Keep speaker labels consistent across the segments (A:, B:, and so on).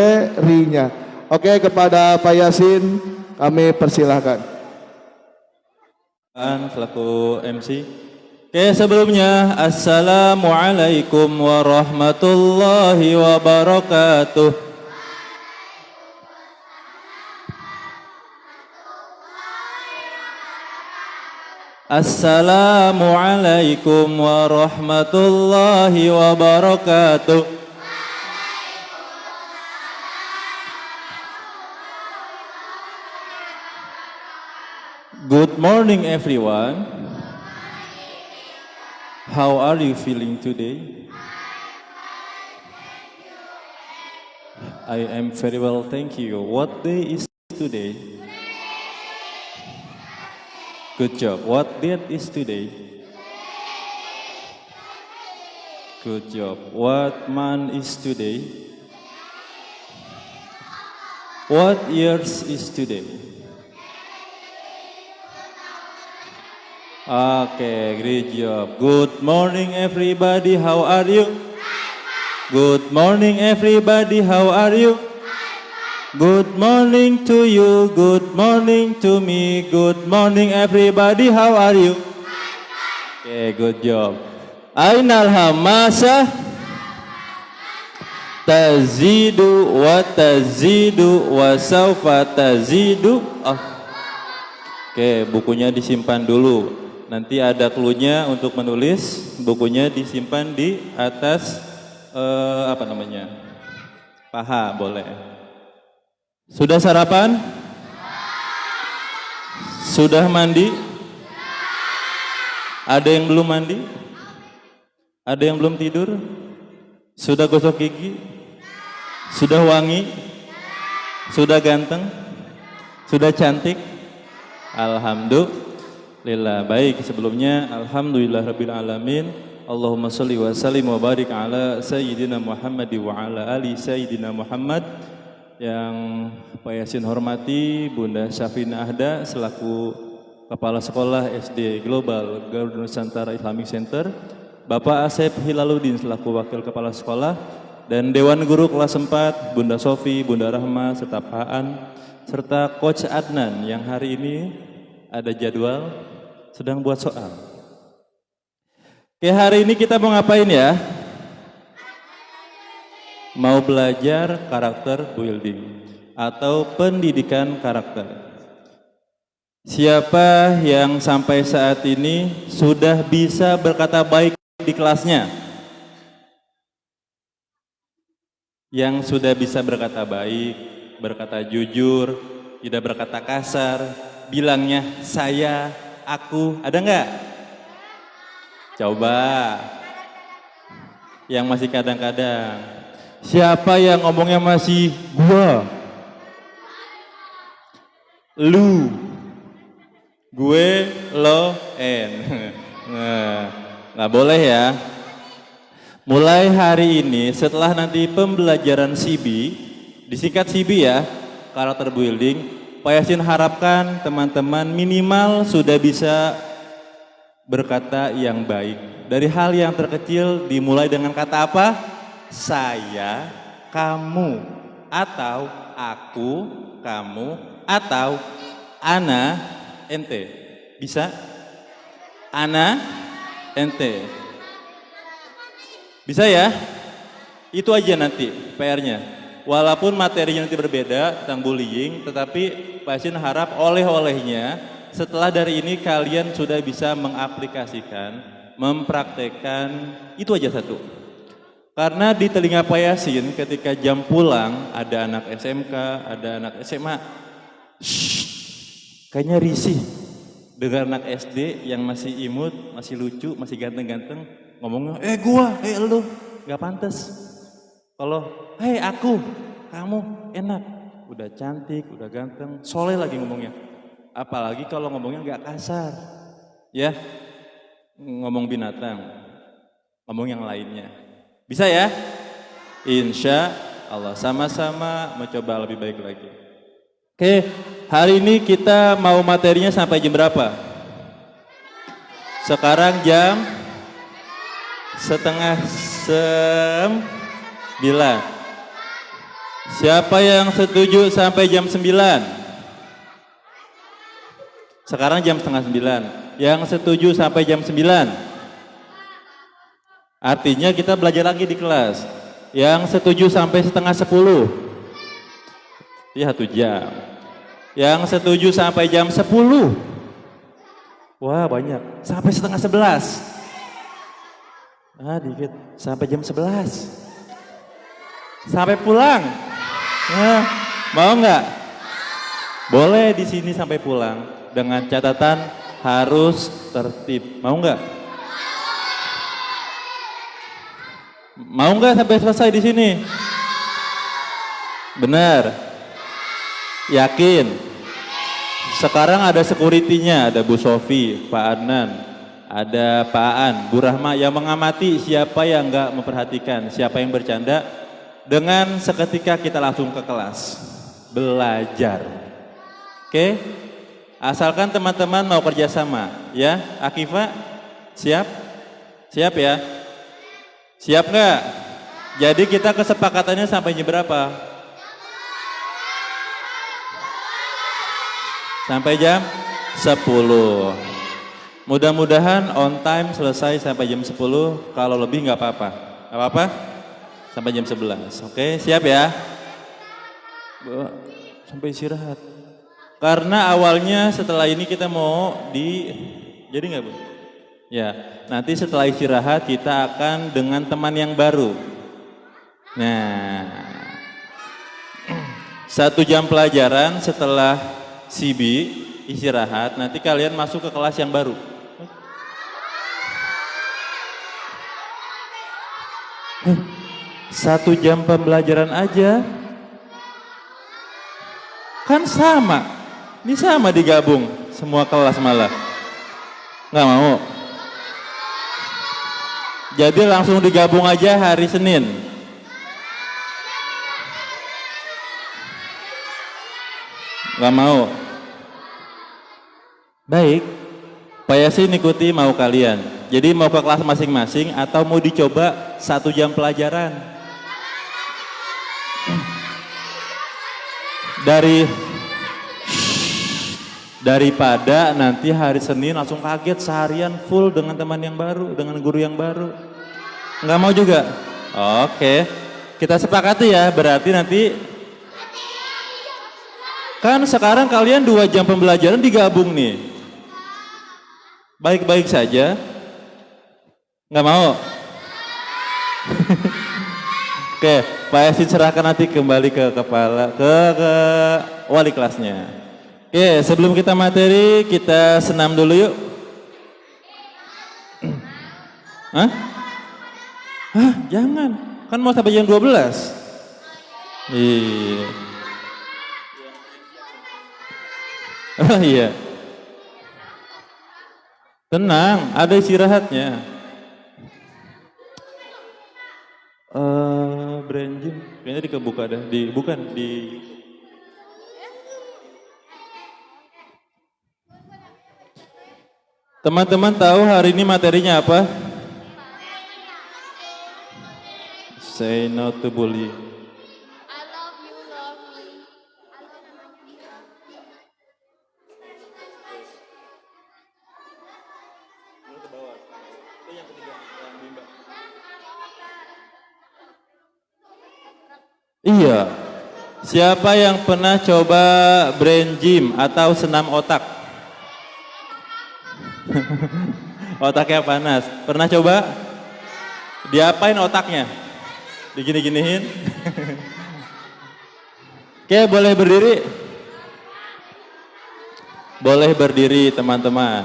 A: materinya. Oke, kepada Pak Yasin kami persilahkan.
B: Selaku MC. Oke, sebelumnya Assalamualaikum warahmatullahi wabarakatuh. Assalamualaikum warahmatullahi wabarakatuh. Good morning everyone. How are you feeling today? I am very well, thank you. What day is today? Good job. What date is today? Good job. What month is today? What years is today? Okay, great job. Good morning everybody, how are you? Good morning everybody, how are you? Good morning to you, good morning to me, good morning everybody, how are you? Okay, good job. Ainal hamasa tazidu wa tazidu wa saufa tazidu. Oke, bukunya disimpan dulu. Nanti ada cluenya untuk menulis. Bukunya disimpan di atas paha, boleh. Sudah sarapan? Sudah mandi? Ada yang belum mandi? Ada yang belum tidur? Sudah gosok gigi? Sudah wangi? Sudah ganteng? Sudah cantik? Alhamdulillah. Baik, sebelumnya alhamdulillah rabbil alamin. Allahumma sholli wa sallim wa barik ala sayyidina Muhammad wa ala ali sayyidina Muhammad. Yang Pak Yasin hormati Bunda Syafina Ahda selaku Kepala Sekolah SD Global Garuda Nusantara Islamic Center, Bapak Asep Hilaluddin selaku Wakil Kepala Sekolah, dan Dewan Guru kelas 4 Bunda Sofi, Bunda Rahma, serta Pak An, serta Coach Adnan yang hari ini ada jadwal sedang buat soal. Oke, hari ini kita mau ngapain ya? Mau belajar karakter building atau pendidikan karakter. Siapa yang sampai saat ini sudah bisa berkata baik di kelasnya? Yang sudah bisa berkata baik, berkata jujur, tidak berkata kasar, bilangnya saya, aku, ada nggak? Coba. Yang masih kadang-kadang. Siapa yang ngomongnya masih gua, lu, gue, lo, nggak boleh ya. Mulai hari ini setelah nanti pembelajaran CB, disingkat CB ya, karakter building, Pak Yasin harapkan teman-teman minimal sudah bisa berkata yang baik. Dari hal yang terkecil dimulai dengan kata apa? Saya, kamu, atau aku, kamu, atau ana, ente. Bisa? Ana, ente. Bisa ya? Itu aja nanti PR-nya. Walaupun materinya nanti berbeda tentang bullying, tetapi Pak Yasin harap oleh-olehnya setelah dari ini kalian sudah bisa mengaplikasikan, mempraktekkan, itu aja satu. Karena di telinga Pak Yasin ketika jam pulang ada anak SMK, ada anak SMA, kayaknya risih dengar anak SD yang masih imut, masih lucu, masih ganteng-ganteng ngomongnya, gua, lu, gak pantas. Kalau, aku, kamu, enak, udah cantik, udah ganteng, soleh lagi ngomongnya. Apalagi kalau ngomongnya gak kasar, ya, ngomong binatang, ngomong yang lainnya. Bisa ya? Insya Allah, sama-sama mencoba lebih baik lagi. Oke, hari ini kita mau materinya sampai jam berapa? Sekarang jam setengah 9. Siapa yang setuju sampai jam 9? Sekarang jam setengah 9. Yang setuju sampai jam 9? Artinya kita belajar lagi di kelas. Yang setuju sampai setengah 10? Ya 1 jam. Yang setuju sampai jam 10? Wah banyak. Sampai setengah 11? Dikit. Sampai jam 11? Sampai pulang? Nah, mau nggak? Boleh di sini sampai pulang dengan catatan harus tertib. Mau nggak? Mau nggak sampai selesai di sini? Benar? Yakin? Sekarang ada security-nya, ada Bu Sofi, Pak Adnan, ada Pak Aan, Bu Rahma yang mengamati siapa yang nggak memperhatikan, siapa yang bercanda. Dengan seketika kita langsung ke kelas belajar. Oke? Asalkan teman-teman mau kerjasama, ya. Akifa, siap? Siap ya? Siap nggak? Jadi kita kesepakatannya sampai jam berapa? Sampai jam 10. Mudah-mudahan on time selesai sampai jam 10. Kalau lebih nggak apa-apa. Nggak apa-apa? Sampai jam 11. Oke, siap ya? Sampai istirahat. Karena awalnya setelah ini kita mau jadi nggak Bu? Ya, nanti setelah istirahat kita akan dengan teman yang baru. Nah, 1 jam pelajaran setelah CB istirahat, nanti kalian masuk ke kelas yang baru. Satu jam pembelajaran aja, kan sama. Ini sama digabung semua kelas malah. Nggak mau? Jadi langsung digabung aja hari Senin. Nggak mau? Baik, Pak Yasin ikuti mau kalian. Jadi mau ke kelas masing-masing atau mau dicoba 1 jam pelajaran? Daripada nanti hari Senin langsung kaget seharian full dengan teman yang baru, dengan guru yang baru. Nggak mau juga? Oke, kita sepakati ya, berarti nanti kan sekarang kalian 2 jam pembelajaran digabung nih. Baik-baik saja. Nggak mau? Oke, Pak Yasin serahkan nanti kembali ke kepala, ke wali kelasnya. Oke, sebelum kita materi, kita senam dulu yuk. Hah? Jangan. Kan mau sampai jam 12. Iya. Oh iya. Tenang, ada istirahatnya. Brain gym, kayaknya dikebuka dah, bukan di. Teman-teman tahu hari ini materinya apa? Say no to bullying.
C: I love you, love me.
B: Iya. Siapa yang pernah coba brain gym atau senam otak? Otaknya panas. Pernah coba? Diapain otaknya? Digini-giniin? Oke, boleh berdiri? Boleh berdiri teman-teman.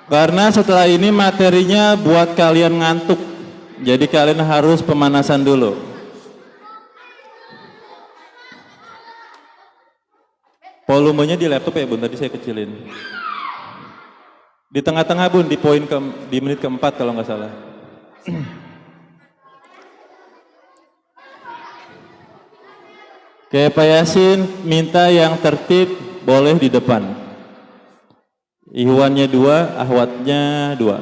B: Karena setelah ini materinya buat kalian ngantuk. Jadi kalian harus pemanasan dulu. Volumenya di laptop ya Bun, tadi saya kecilin. Di tengah-tengah Bun, di menit keempat kalau nggak salah. Oke, Pak Yasin minta yang tertib boleh di depan. Ihwannya 2, ahwatnya 2.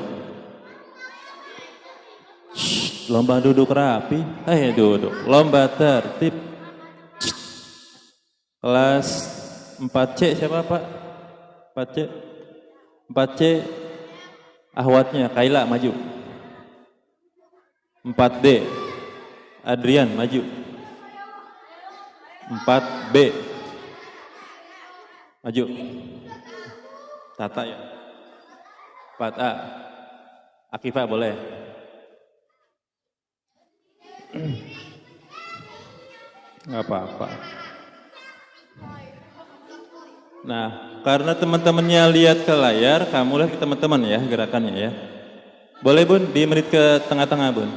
B: Lomba duduk rapi. Duduk. Lomba tertib. Kelas 4C siapa Pak? 4C. 4C ahwatnya Kaila maju. 4D Adrian maju. 4B maju. Tata ya. 4A Akifah boleh. Nggak apa-apa. Nah, karena teman-temannya lihat ke layar, kamu lihat ke teman-teman ya gerakannya ya. Boleh Bun, di menit ke tengah-tengah Bun.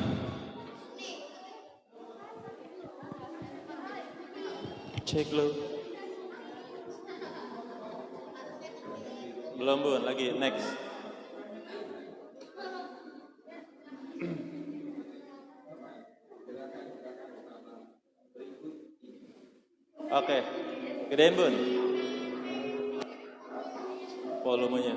B: Cek lo. Belum Bun, lagi next. Oke, gedein Bun. Volumenya.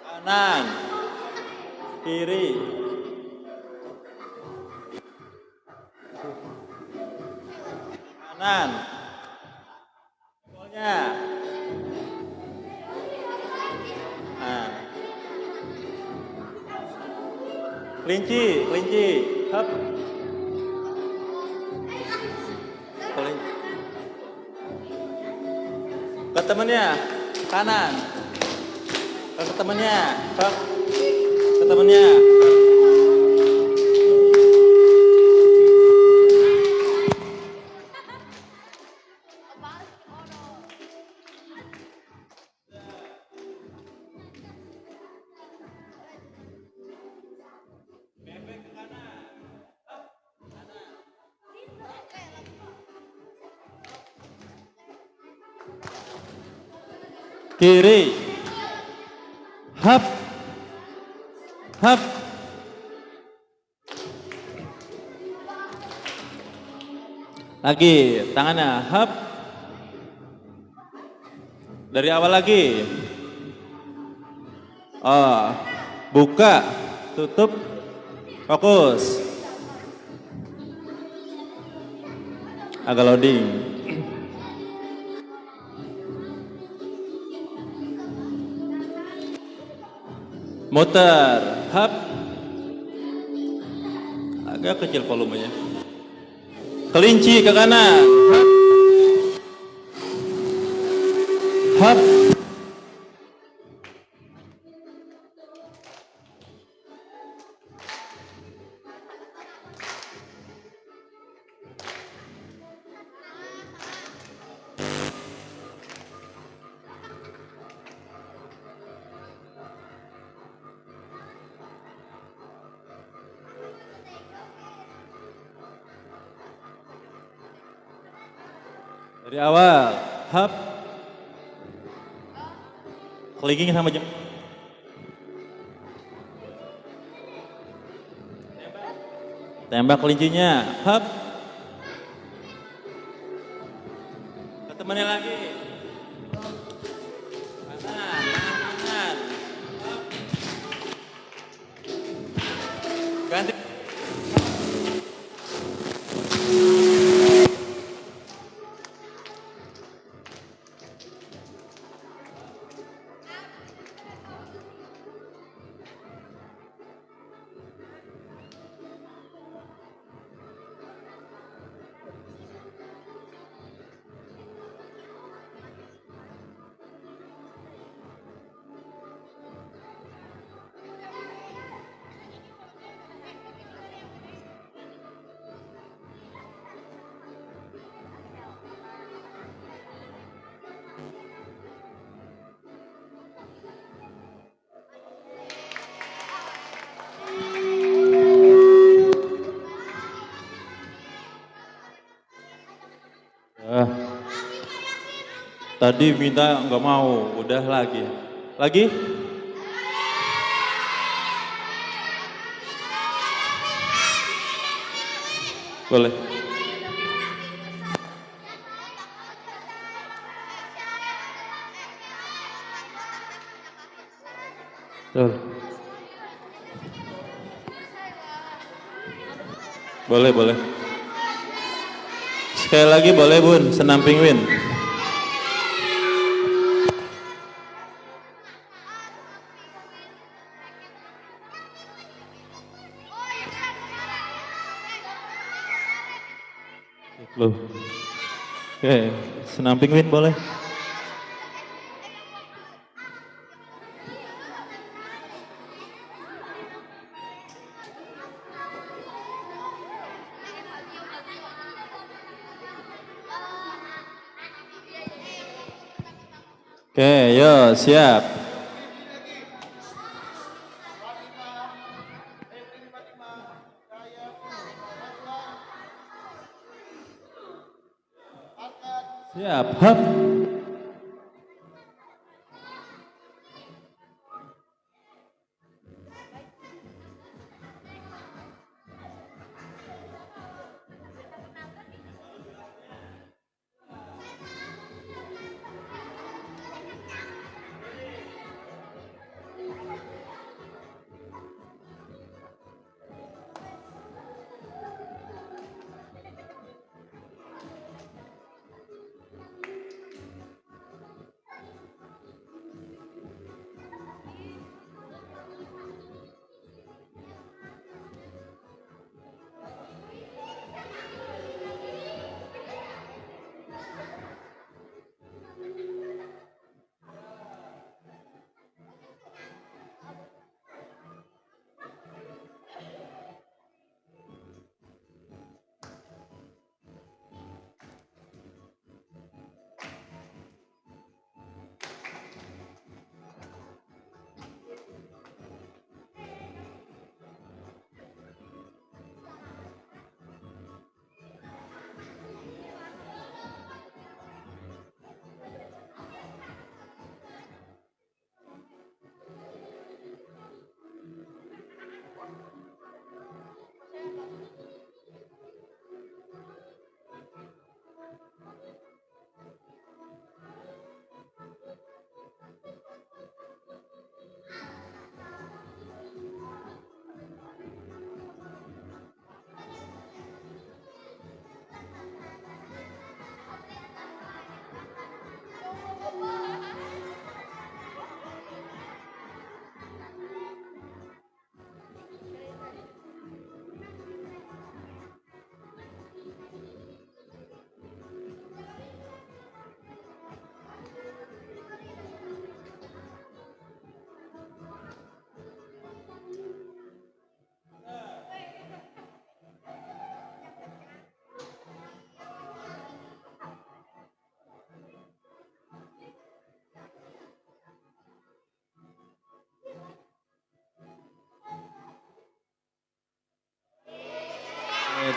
B: Kanan, kiri, kanan, pokoknya. Nah. Kelinci, kelinci, hop. Kelinci. Ke temennya, kanan. Ke temennya, hop. Ke temennya. Kiri, hap, hap, lagi tangannya, hap, dari awal lagi, buka, tutup, fokus, agak loading. Muter, hap, agak kecil volumenya. Kelinci ke kanan, hap, hap. Dari awal, hap, kelingking sama jam. Tembak kelincinya, hap. Ke temannya lagi. Kanan, kanan, hap. Ganti. Tadi minta nggak mau, udah lagi. Lagi? Boleh. Tuh. Boleh, boleh. Sekali lagi boleh Bun, senam penguin. Loh. Oke, senam penguin boleh. Oke, yo siap. Siap, hap.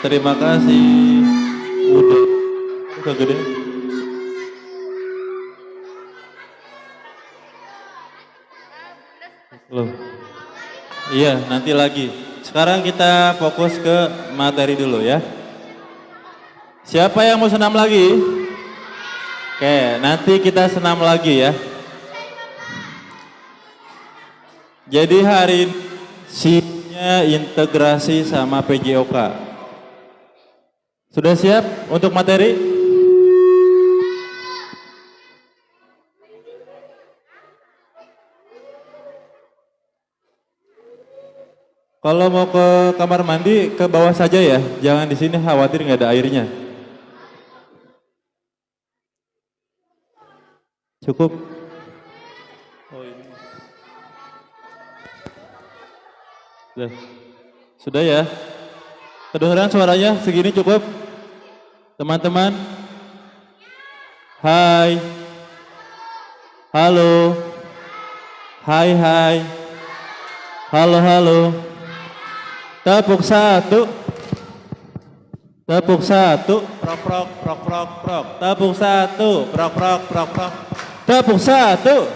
B: Terima kasih. Udah gede. Loh. Iya, nanti lagi. Sekarang kita fokus ke materi dulu ya. Siapa yang mau senam lagi? Oke, nanti kita senam lagi ya. Jadi hari ini SIP-nya integrasi sama PJOK. Sudah siap untuk materi? Kalau mau ke kamar mandi ke bawah saja ya, jangan di sini khawatir nggak ada airnya. Cukup? Oh ini. Sudah ya? Kedengeran suaranya segini cukup? Teman-teman? Hai. Halo. Hai hai. Halo halo. Tepuk satu. Tepuk satu. Prok prok prok prok prok. Tepuk satu. Prok prok prok prok. Tepuk satu.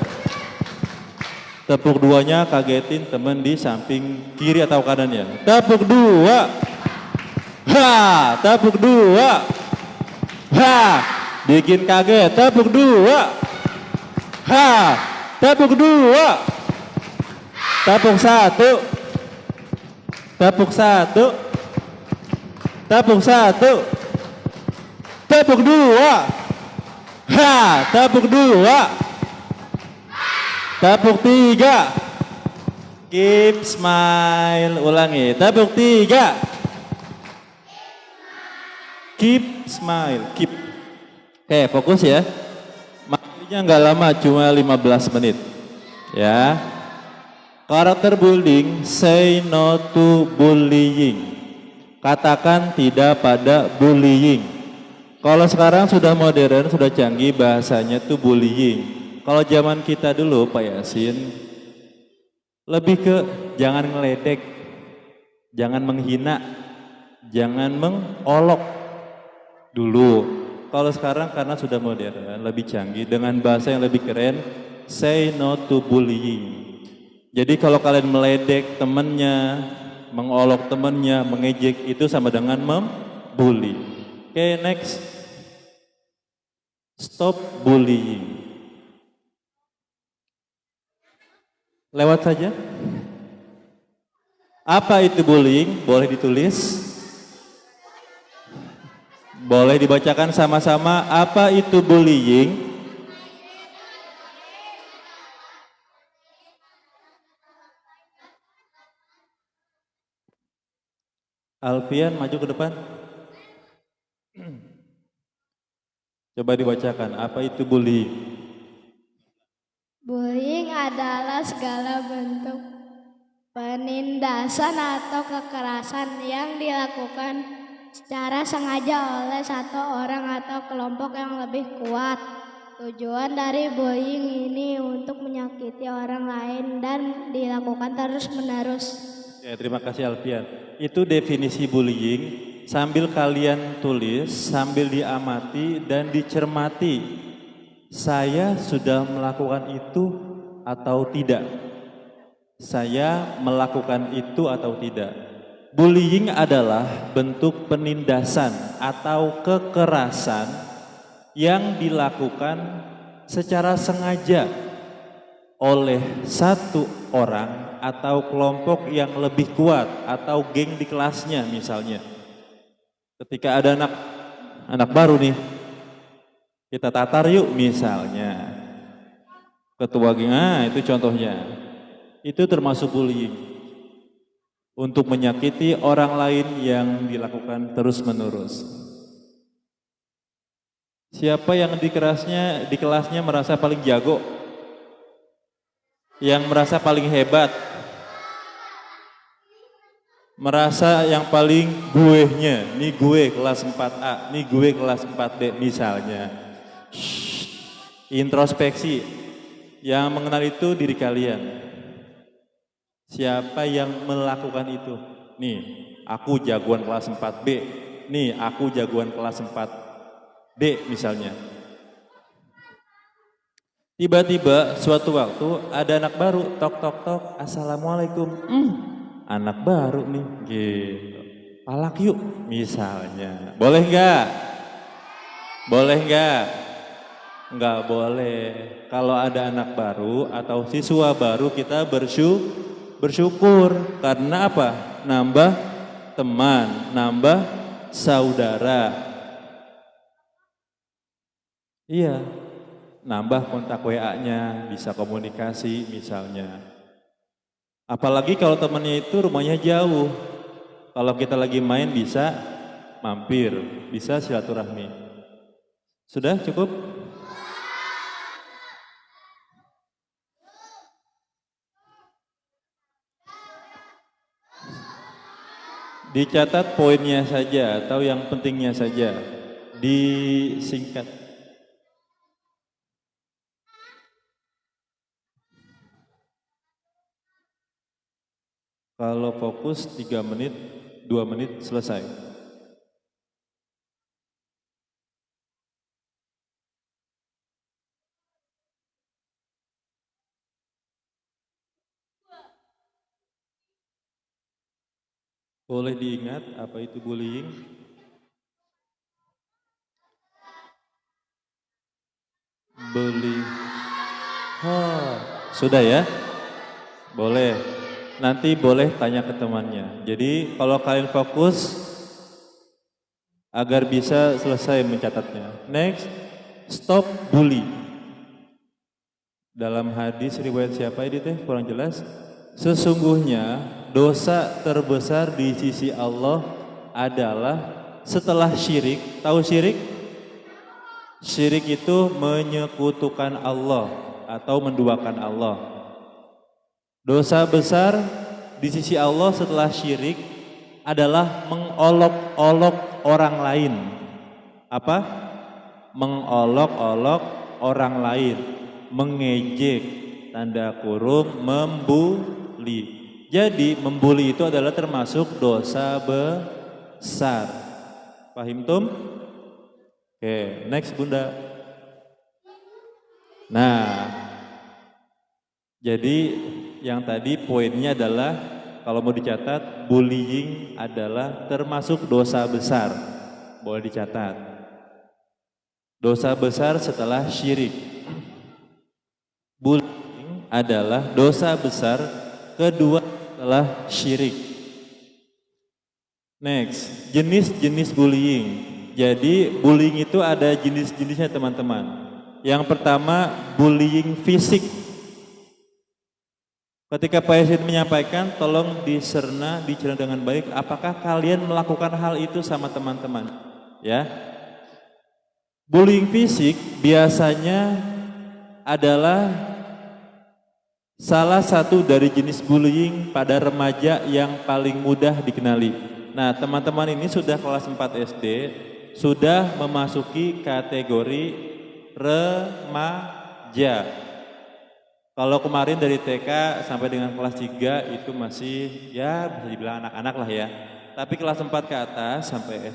B: Tepuk duanya kagetin teman di samping kiri atau kanannya. Tepuk dua. Ha, tepuk dua. Ha, bikin kaget. Tepuk dua. Ha, tepuk dua. Tepuk satu. Tepuk satu. Tepuk satu. Tepuk dua. Ha, tepuk dua. Tepuk tiga. Keep smile. Ulangi. Tepuk tiga. Keep smile. Keep. Oke, fokus ya. Materinya nggak lama, cuma 15 menit. Ya. Karakter bullying, say no to bullying. Katakan tidak pada bullying. Kalau sekarang sudah modern, sudah canggih bahasanya tuh bullying. Kalau zaman kita dulu Pak Yasin, lebih ke jangan ngeledek, jangan menghina, jangan mengolok dulu. Kalau sekarang karena sudah modern, lebih canggih dengan bahasa yang lebih keren, say no to bullying. Jadi kalau kalian meledek temannya, mengolok temannya, mengejek itu sama dengan membuli. Oke, next. Stop bullying. Lewat saja. Apa itu bullying? Boleh ditulis. Boleh dibacakan sama-sama. Apa itu bullying? Alfian maju ke depan. Coba dibacakan, apa itu bullying?
C: Bullying adalah segala bentuk penindasan atau kekerasan yang dilakukan secara sengaja oleh satu orang atau kelompok yang lebih kuat. Tujuan dari bullying ini untuk menyakiti orang lain dan dilakukan terus-menerus.
B: Ya, terima kasih Alfian. Itu definisi bullying. Sambil kalian tulis, sambil diamati dan dicermati. Saya sudah melakukan itu atau tidak? Saya melakukan itu atau tidak? Bullying adalah bentuk penindasan atau kekerasan yang dilakukan secara sengaja oleh satu orang atau kelompok yang lebih kuat atau geng di kelasnya misalnya. Ketika ada anak baru nih, kita tatar yuk misalnya. Ketua geng, itu contohnya. Itu termasuk bullying. Untuk menyakiti orang lain yang dilakukan terus-menerus. Siapa yang di kelasnya merasa paling jago? Yang merasa paling hebat? Merasa yang paling gue-nya, nih gue kelas 4A, nih gue kelas 4B misalnya. Introspeksi, yang mengenal itu diri kalian. Siapa yang melakukan itu? Nih, aku jagoan kelas 4B, nih aku jagoan kelas 4D misalnya. Tiba-tiba suatu waktu ada anak baru, tok tok tok, assalamualaikum. Anak baru nih, gitu. Palak yuk, misalnya. Boleh nggak? Boleh nggak? Nggak boleh. Kalau ada anak baru atau siswa baru kita bersyukur. Karena apa? Nambah teman, nambah saudara. Iya, nambah kontak WA-nya, bisa komunikasi misalnya. Apalagi kalau temannya itu rumahnya jauh. Kalau kita lagi main bisa mampir, bisa silaturahmi. Sudah cukup? Dicatat poinnya saja atau yang pentingnya saja. Disingkat. Kalau fokus 3 menit, 2 menit selesai. Boleh diingat apa itu bullying? Bullying. Oh, sudah ya? Boleh. nanti boleh tanya ke temannya. Jadi kalau kalian fokus agar bisa selesai mencatatnya. Next, stop bully. Dalam hadis riwayat siapa ini teh kurang jelas. Sesungguhnya dosa terbesar di sisi Allah adalah setelah syirik. Tahu syirik? Syirik itu menyekutukan Allah atau menduakan Allah. Dosa besar di sisi Allah setelah syirik adalah mengolok-olok orang lain. Apa? Mengolok-olok orang lain, mengejek, tanda kurung, membuli. Jadi membuli itu adalah termasuk dosa besar. Paham tum? Oke, next Bunda. Nah, jadi yang tadi poinnya adalah kalau mau dicatat, bullying adalah termasuk dosa besar. Boleh dicatat. Dosa besar setelah syirik. Bullying adalah dosa besar kedua setelah syirik. Next, jenis-jenis bullying. Jadi bullying itu ada jenis-jenisnya teman-teman. Yang pertama bullying fisik. Ketika Pak Yasin menyampaikan, tolong dicerna dengan baik. Apakah kalian melakukan hal itu sama teman-teman? Ya, bullying fisik biasanya adalah salah satu dari jenis bullying pada remaja yang paling mudah dikenali. Nah, teman-teman ini sudah kelas 4 SD, sudah memasuki kategori remaja. Kalau kemarin dari TK sampai dengan kelas 3 itu masih ya bisa dibilang anak-anak lah ya. Tapi kelas 4 ke atas sampai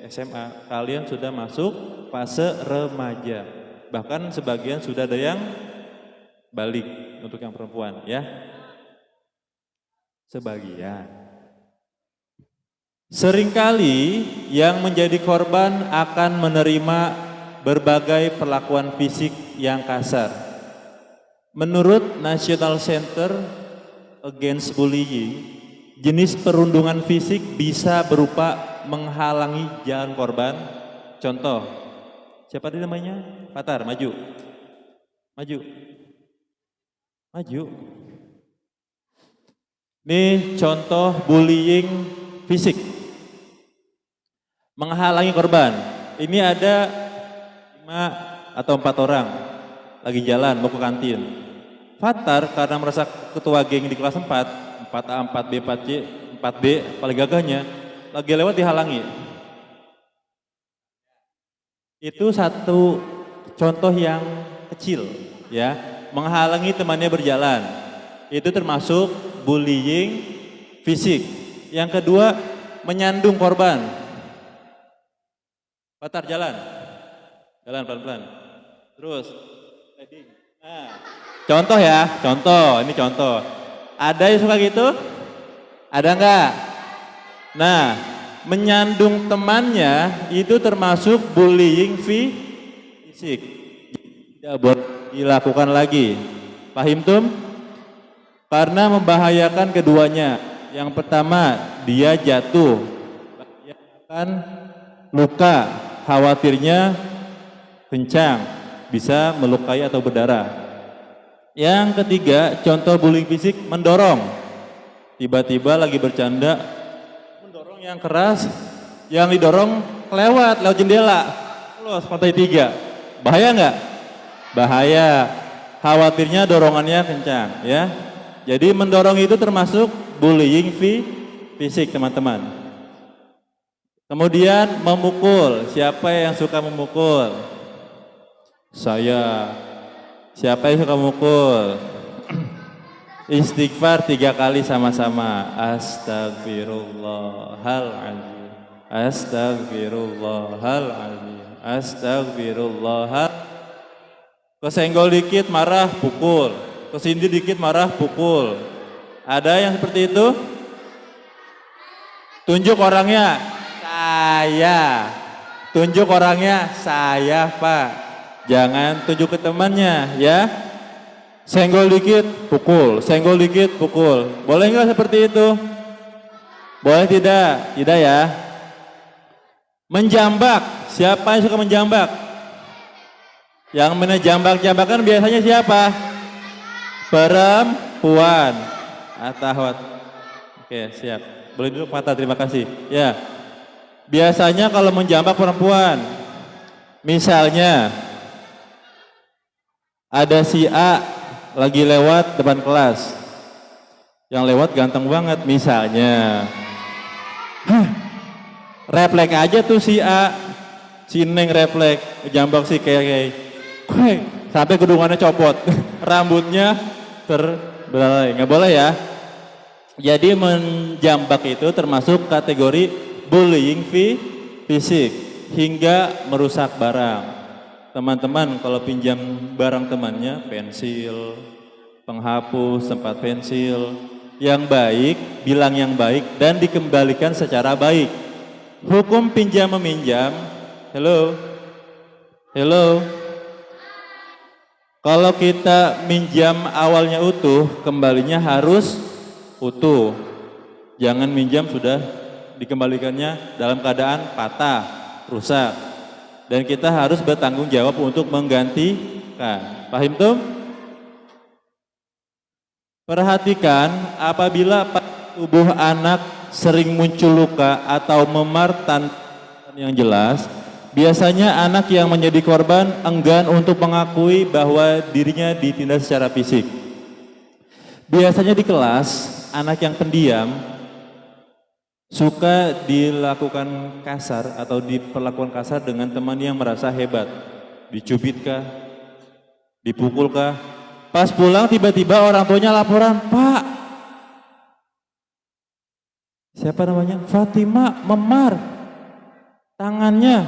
B: SMA, kalian sudah masuk fase remaja. Bahkan sebagian sudah ada yang balik untuk yang perempuan ya. Sebagian. Seringkali yang menjadi korban akan menerima berbagai perlakuan fisik yang kasar. Menurut National Center Against Bullying, jenis perundungan fisik bisa berupa menghalangi jalan korban. Contoh, siapa tadi namanya? Fatar, maju. Maju. Maju. Ini contoh bullying fisik. Menghalangi korban. Ini ada 5 atau 4 orang lagi jalan mau ke kantin. Fatar karena merasa ketua geng di kelas 4, 4A, 4B, 4C, 4D paling gagahnya lagi lewat dihalangi. Itu satu contoh yang kecil ya, menghalangi temannya berjalan. Itu termasuk bullying fisik. Yang kedua, menyandung korban. Fatar jalan. Jalan pelan-pelan. Terus nah, contoh ya, contoh, ini contoh. Ada yang suka gitu? Ada enggak? Nah, menyandung temannya itu termasuk bullying fisik. Tidak boleh dilakukan lagi. Paham tum? Karena membahayakan keduanya. Yang pertama, dia jatuh. Membahayakan luka, khawatirnya kencang, bisa melukai atau berdarah. Yang ketiga, contoh bullying fisik, mendorong. Tiba-tiba lagi bercanda, mendorong yang keras, yang didorong lewat jendela. Los lantai 3. Bahaya nggak? Bahaya. Khawatirnya dorongannya kencang, ya. Jadi mendorong itu termasuk bullying fisik, teman-teman. Kemudian memukul. Siapa yang suka memukul? Saya. Siapa yang suka memukul? Istighfar 3 kali sama-sama. Astagfirullahaladzim. Astagfirullahaladzim. Astagfirullah. Kesenggol dikit marah pukul. Kesindir dikit marah pukul. Ada yang seperti itu? Tunjuk orangnya. Saya. Tunjuk orangnya. Saya, Pak. Jangan tunjuk ke temannya, ya. Senggol dikit, pukul. Senggol dikit, pukul. Boleh nggak seperti itu? Boleh tidak? Tidak ya. Menjambak. Siapa yang suka menjambak? Yang menjambak-jambakan biasanya siapa? Perempuan. Atahwat. Oke, siap. Boleh dulu patah, terima kasih. Ya. Biasanya kalau menjambak perempuan, misalnya ada si A lagi lewat depan kelas, yang lewat ganteng banget misalnya, refleks aja tuh si A, si Neng refleks, jambak si kayak sampai kedungannya copot, rambutnya terbelalai, nggak boleh ya. Jadi menjambak itu termasuk kategori bullying fisik hingga merusak barang. Teman-teman kalau pinjam barang temannya, pensil, penghapus, tempat pensil, yang baik, bilang yang baik dan dikembalikan secara baik. Hukum pinjam meminjam, hello, kalau kita minjam awalnya utuh, kembalinya harus utuh. Jangan minjam sudah dikembalikannya dalam keadaan patah, rusak. Dan kita harus bertanggung jawab untuk menggantikan. Paham tuh? Perhatikan apabila tubuh anak sering muncul luka atau memar tanpa yang jelas, biasanya anak yang menjadi korban enggan untuk mengakui bahwa dirinya ditindas secara fisik. Biasanya di kelas, anak yang pendiam suka dilakukan kasar atau diperlakukan kasar dengan teman yang merasa hebat. Dicubit kah? Dipukul kah? Pas pulang tiba-tiba orang tuanya laporan, Pak, siapa namanya? Fatima memar tangannya.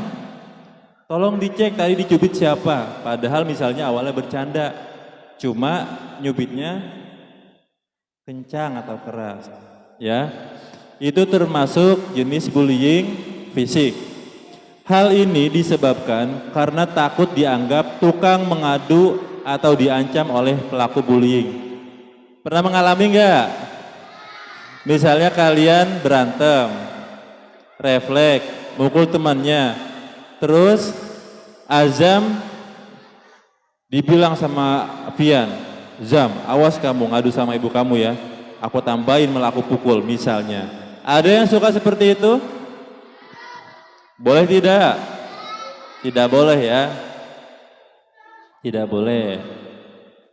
B: Tolong dicek tadi dicubit siapa. Padahal misalnya awalnya bercanda, cuma nyubitnya kencang atau keras. Ya. Itu termasuk jenis bullying fisik. Hal ini disebabkan karena takut dianggap tukang mengadu atau diancam oleh pelaku bullying. Pernah mengalami enggak? Misalnya kalian berantem, refleks, mukul temannya, terus Azam dibilang sama Fian, Zam, awas kamu ngadu sama ibu kamu ya, aku tambahin malah aku pukul misalnya. Ada yang suka seperti itu? Boleh tidak? Tidak boleh ya. Tidak boleh.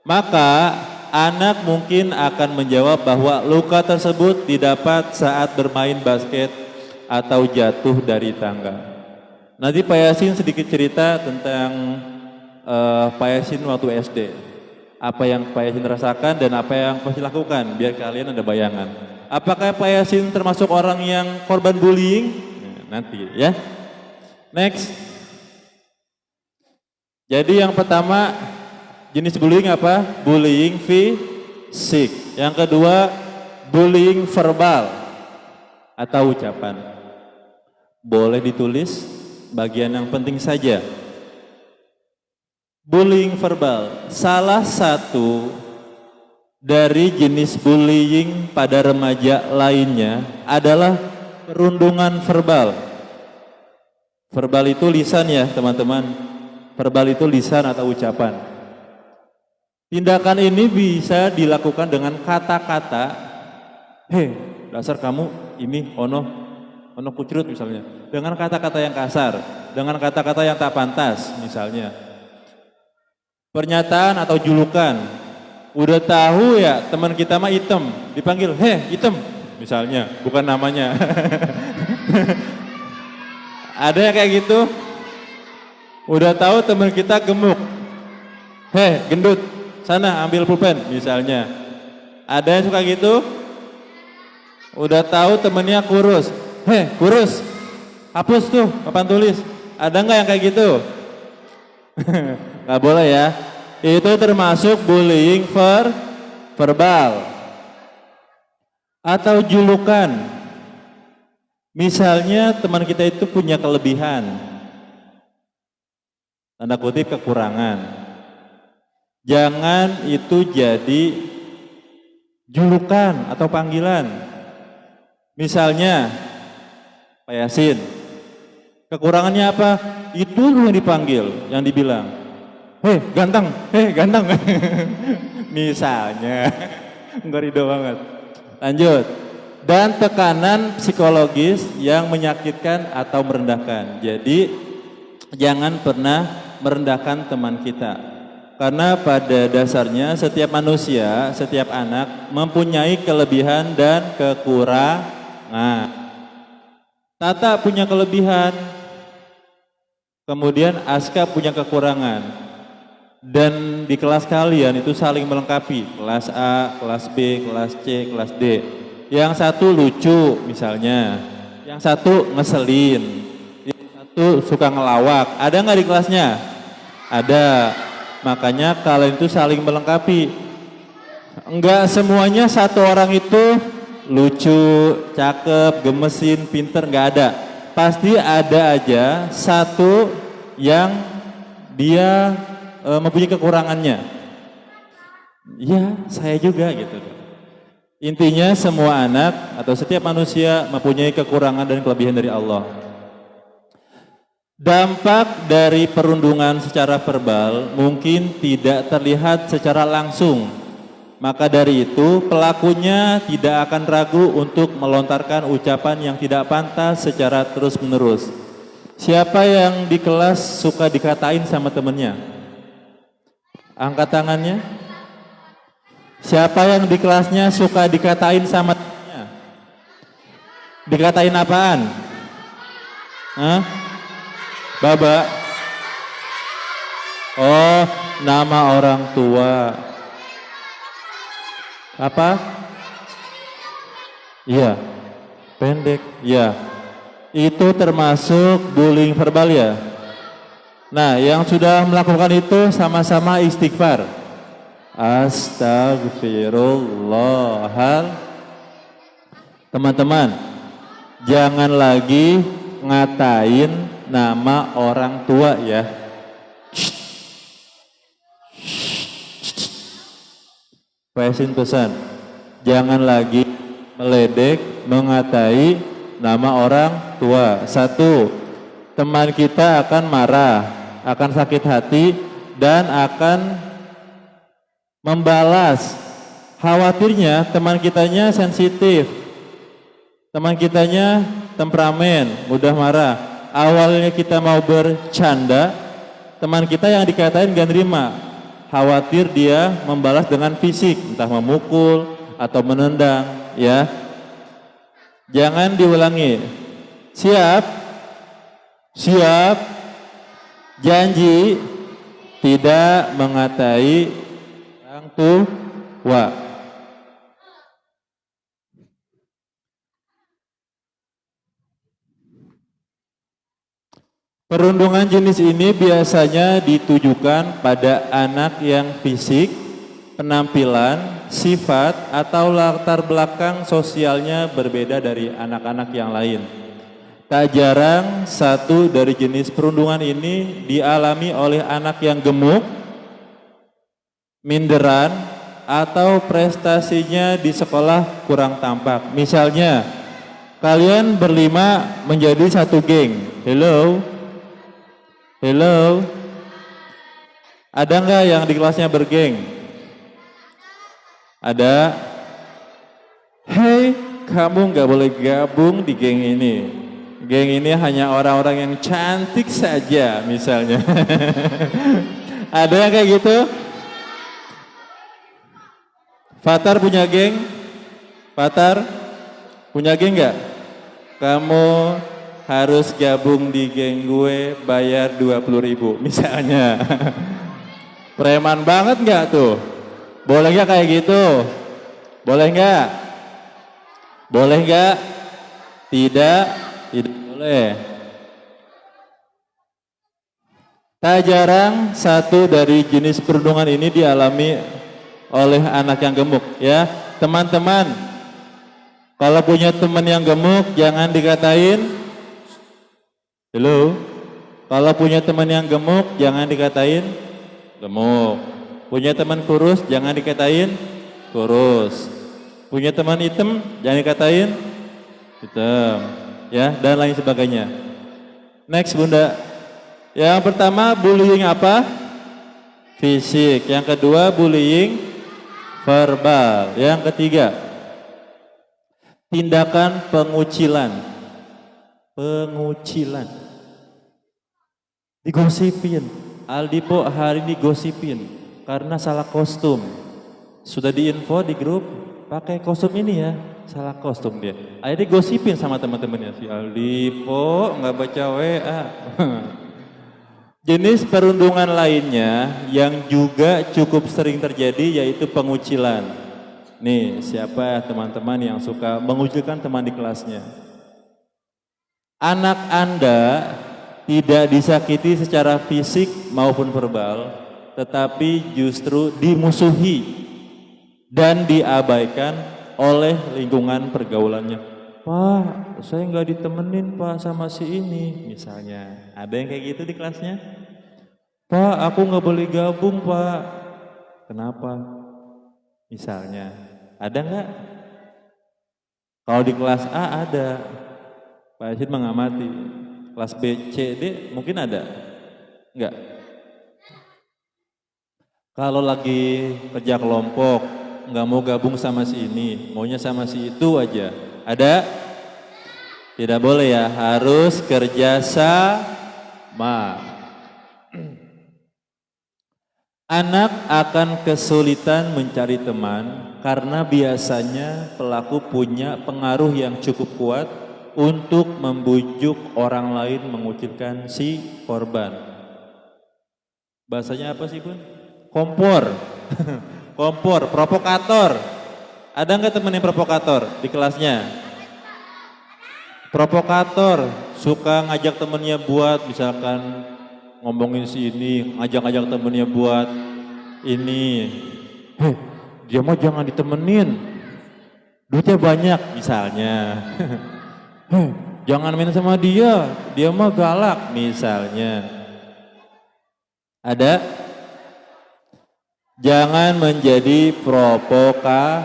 B: Maka anak mungkin akan menjawab bahwa luka tersebut didapat saat bermain basket atau jatuh dari tangga. Nanti Pak Yasin sedikit cerita tentang Pak Yasin waktu SD. Apa yang Pak Yasin rasakan dan apa yang pasti lakukan biar kalian ada bayangan. Apakah Pak Yasin termasuk orang yang korban bullying? Nanti ya. Next. Jadi yang pertama jenis bullying apa? Bullying fisik. Yang kedua bullying verbal atau ucapan. Boleh ditulis bagian yang penting saja. Bullying verbal salah satu dari jenis bullying pada remaja lainnya adalah perundungan verbal. Verbal itu lisan ya teman-teman. Verbal itu lisan atau ucapan. Tindakan ini bisa dilakukan dengan kata-kata, hei dasar kamu ini ono kucrut misalnya. Dengan kata-kata yang kasar, dengan kata-kata yang tak pantas misalnya. Pernyataan atau julukan. Udah tahu ya teman kita mah hitam, dipanggil, heh hitam misalnya, bukan namanya. Ada yang kayak gitu? Udah tahu teman kita gemuk, heh gendut, sana ambil pulpen misalnya. Ada yang suka gitu? Udah tahu temennya kurus, heh kurus, hapus tuh papan tulis. Ada nggak yang kayak gitu? Nggak boleh ya. Itu termasuk bullying verbal atau julukan. Misalnya teman kita itu punya kelebihan, tanda kutip kekurangan. Jangan itu jadi julukan atau panggilan. Misalnya Pak Yasin, kekurangannya apa? Itu yang dipanggil, yang dibilang, hei ganteng, hei ganteng. Misalnya, enggak ridho banget. Lanjut. Dan tekanan psikologis yang menyakitkan atau merendahkan. Jadi jangan pernah merendahkan teman kita. Karena pada dasarnya setiap manusia, setiap anak mempunyai kelebihan dan kekurangan. Tata punya kelebihan, kemudian Aska punya kekurangan. Dan di kelas kalian itu saling melengkapi, kelas A, kelas B, kelas C, kelas D. Yang satu lucu misalnya, yang satu ngeselin, yang satu suka ngelawak. Ada nggak di kelasnya? Ada. Makanya kalian itu saling melengkapi. Enggak semuanya satu orang itu lucu, cakep, gemesin, pinter, nggak ada. Pasti ada aja satu yang dia mempunyai kekurangannya. Ya, saya juga gitu. Intinya semua anak atau setiap manusia mempunyai kekurangan dan kelebihan dari Allah. Dampak dari perundungan secara verbal mungkin tidak terlihat secara langsung. Maka dari itu pelakunya tidak akan ragu untuk melontarkan ucapan yang tidak pantas secara terus-menerus. Siapa yang di kelas suka dikatain sama temennya? Angkat tangannya. Siapa yang di kelasnya suka dikatain sama temennya? Dikatain apaan? Hah? Baba? Oh, nama orang tua. Apa? Iya. Pendek. Iya. Itu termasuk bullying verbal ya? Nah, yang sudah melakukan itu sama-sama istighfar. Astagfirullah. Teman-teman, jangan lagi ngatain nama orang tua ya. Pesin pesan, jangan lagi meledek, mengatai nama orang tua. Satu, teman kita akan marah, akan sakit hati, dan akan membalas. Khawatirnya teman kitanya sensitif, teman kitanya temperamen, mudah marah. Awalnya kita mau bercanda, teman kita yang dikatain gak nerima, khawatir dia membalas dengan fisik, entah memukul atau menendang ya. Jangan diulangi. Siap? Siap? Janji tidak mengatai orang tua. Perundungan jenis ini biasanya ditujukan pada anak yang fisik, penampilan, sifat, atau latar belakang sosialnya berbeda dari anak-anak yang lain. Tak jarang satu dari jenis perundungan ini dialami oleh anak yang gemuk, minderan, atau prestasinya di sekolah kurang tampak. Misalnya, kalian berlima menjadi satu geng. Hello? Hello? Ada nggak yang di kelasnya bergeng? Ada? Hei, kamu nggak boleh gabung di geng ini. Geng ini hanya orang-orang yang cantik saja, misalnya. Ada yang kayak gitu? Fatar punya geng? Fatar punya geng nggak? Kamu harus gabung di geng gue, bayar 20.000 misalnya. Preman banget nggak tuh? Boleh nggak kayak gitu? Boleh nggak? Boleh nggak? Tidak, tidak boleh. Tak jarang satu dari jenis perundungan ini dialami oleh anak yang gemuk ya. Teman-teman, kalau punya teman yang gemuk jangan dikatain. Halo, kalau punya teman yang gemuk jangan dikatain gemuk. Punya teman kurus, jangan dikatain kurus. Punya teman hitam, jangan dikatain hitam. Ya, dan lain sebagainya. Next Bunda. Yang pertama bullying apa? Fisik. Yang kedua bullying verbal. Yang ketiga tindakan pengucilan. Pengucilan. Digosipin. Aldi po hari ini gosipin karena salah kostum. Sudah diinfo di grup, pakai kostum ini ya, salah kostum dia. Akhirnya digosipin sama teman-temannya, si Aldi po nggak baca WA. Jenis perundungan lainnya yang juga cukup sering terjadi yaitu pengucilan. Nih, siapa teman-teman yang suka mengucilkan teman di kelasnya? Anak Anda tidak disakiti secara fisik maupun verbal, tetapi justru dimusuhi dan diabaikan oleh lingkungan pergaulannya. Pak, saya nggak ditemenin Pak sama si ini, misalnya. Ada yang kayak gitu di kelasnya? Pak, aku nggak boleh gabung Pak. Kenapa? Misalnya, ada nggak? Kalau di kelas A ada. Pak Yasin mengamati. Kelas B, C, D mungkin ada? Enggak? Kalau lagi kerja kelompok, nggak mau gabung sama si ini, maunya sama si itu aja. Ada? Tidak boleh ya, harus kerja sama. Anak akan kesulitan mencari teman karena biasanya pelaku punya pengaruh yang cukup kuat untuk membujuk orang lain mengucilkan si korban. Bahasanya apa sih Bun? Kompor. Kompor, provokator. Ada nggak teman yang provokator di kelasnya? Provokator, suka ngajak temennya buat misalkan ngomongin si ini, ngajak-ngajak temennya buat ini. Dia mah jangan ditemenin, duitnya banyak misalnya. Jangan main sama dia mah galak misalnya. Ada? Jangan menjadi provokator.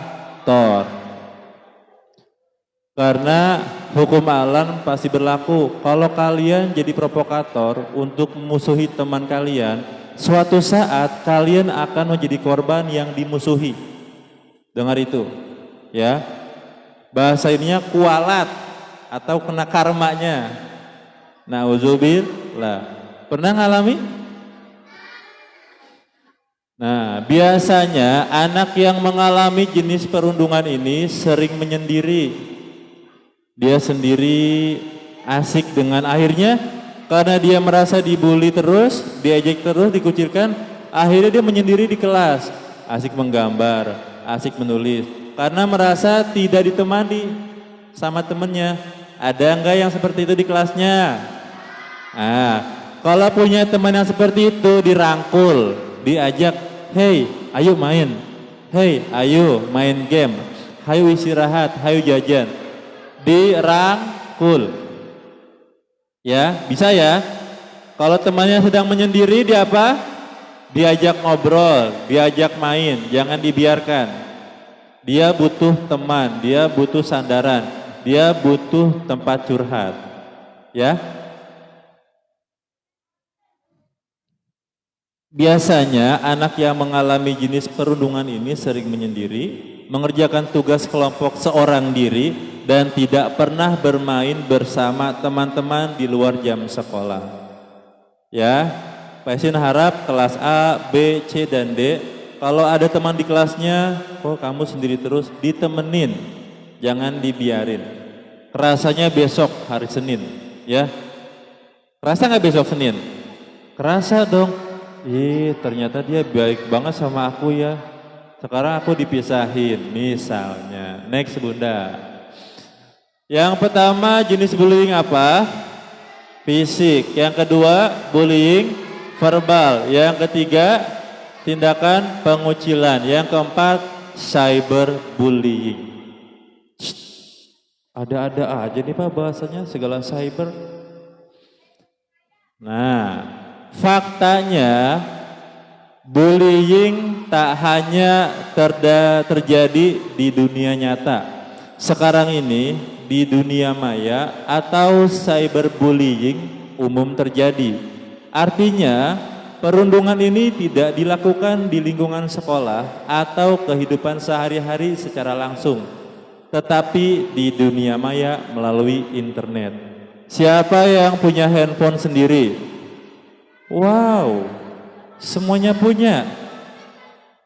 B: Karena hukum alam pasti berlaku. Kalau kalian jadi provokator untuk memusuhi teman kalian, suatu saat kalian akan menjadi korban yang dimusuhi. Dengar itu, ya. Bahasa ininya kualat atau kena karmanya. Nauzubillah. Pernah ngalami? Nah, biasanya anak yang mengalami jenis perundungan ini sering menyendiri. Dia sendiri asik dengan akhirnya karena dia merasa dibully terus, diejek terus, dikucilkan, akhirnya dia menyendiri di kelas, asik menggambar, asik menulis karena merasa tidak ditemani sama temennya. Ada enggak yang seperti itu di kelasnya? Nah, kalau punya teman yang seperti itu dirangkul, diajak, "Hey, ayo main. Hey, ayo main game. Ayo istirahat, ayo jajan." Dirangkul. Ya, bisa ya. Kalau temannya sedang menyendiri, dia apa? Diajak ngobrol, diajak main, jangan dibiarkan. Dia butuh teman, dia butuh sandaran, dia butuh tempat curhat. Ya. Biasanya anak yang mengalami jenis perundungan ini sering menyendiri, mengerjakan tugas kelompok seorang diri dan tidak pernah bermain bersama teman-teman di luar jam sekolah. Ya, Pak Yasin harap kelas A, B, C, dan D, kalau ada teman di kelasnya, kok kamu sendiri terus, ditemenin, jangan dibiarin. Kerasanya besok hari Senin, ya. Kerasa nggak besok Senin? Kerasa dong. Ternyata dia baik banget sama aku ya. Sekarang aku dipisahin, misalnya. Next Bunda. Yang pertama jenis bullying apa? Fisik. Yang kedua bullying verbal. Yang ketiga tindakan pengucilan. Yang keempat cyberbullying. Ada-ada aja nih Pak bahasanya segala cyber. Nah, faktanya Bullying tak hanya terjadi di dunia nyata. Sekarang ini di dunia maya atau cyberbullying umum terjadi. Artinya, perundungan ini tidak dilakukan di lingkungan sekolah atau kehidupan sehari-hari secara langsung, tetapi di dunia maya melalui internet. Siapa yang punya handphone sendiri? Wow, semuanya punya.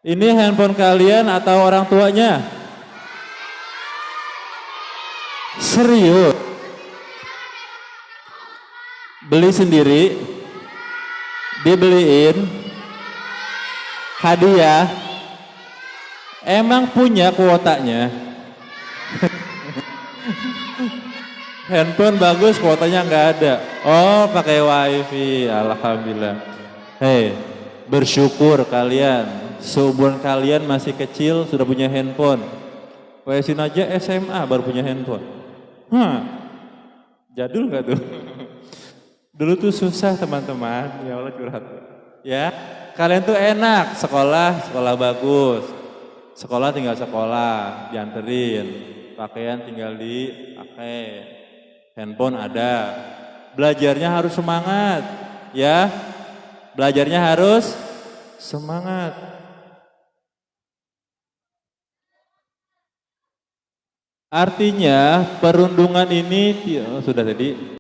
B: Ini handphone kalian atau orang tuanya? Serius? Beli sendiri? Dibeliin? Hadiah? Emang punya kuotanya? Handphone bagus, kuotanya nggak ada. Oh, pakai wifi, alhamdulillah. Hei, bersyukur kalian, seumuran kalian masih kecil sudah punya handphone. Wesin aja SMA baru punya handphone. Jadul nggak tuh? Dulu tuh susah teman-teman, ya Allah curhat. Ya, kalian tuh enak, sekolah bagus. Sekolah tinggal sekolah, dianterin. Pakaian tinggal dipakai. Handphone ada. Belajarnya harus semangat, ya. Belajarnya harus semangat. Artinya perundungan ini sudah tadi.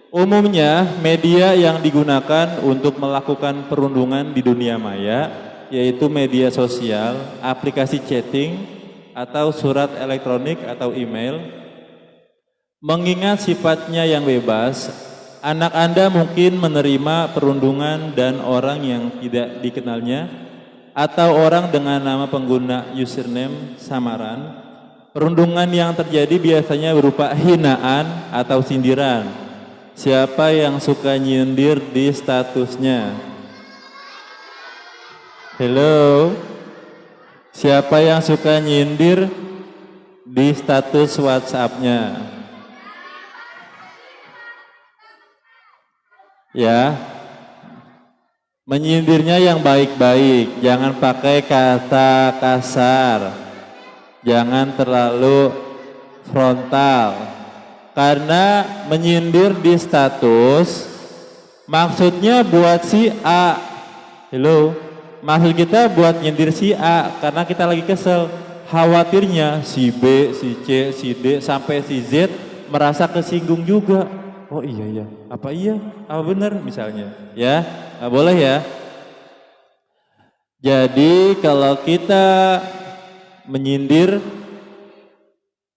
B: Umumnya media yang digunakan untuk melakukan perundungan di dunia maya yaitu media sosial, aplikasi chatting atau surat elektronik atau email. Mengingat sifatnya yang bebas, anak Anda mungkin menerima perundungan dan orang yang tidak dikenalnya atau orang dengan nama pengguna username samaran. Perundungan yang terjadi biasanya berupa hinaan atau sindiran. Siapa yang suka nyindir di statusnya? Hello? Siapa yang suka nyindir di status WhatsApp-nya? Ya, menyindirnya yang baik-baik, jangan pakai kata kasar, jangan terlalu frontal, karena menyindir di status maksudnya buat si A. Hello, maksud kita buat nyindir si A karena kita lagi kesel, khawatirnya si B, si C, si D sampai si Z merasa kesinggung juga. Oh iya, apa iya? Apa benar misalnya? Ya, nggak boleh ya. Jadi kalau kita menyindir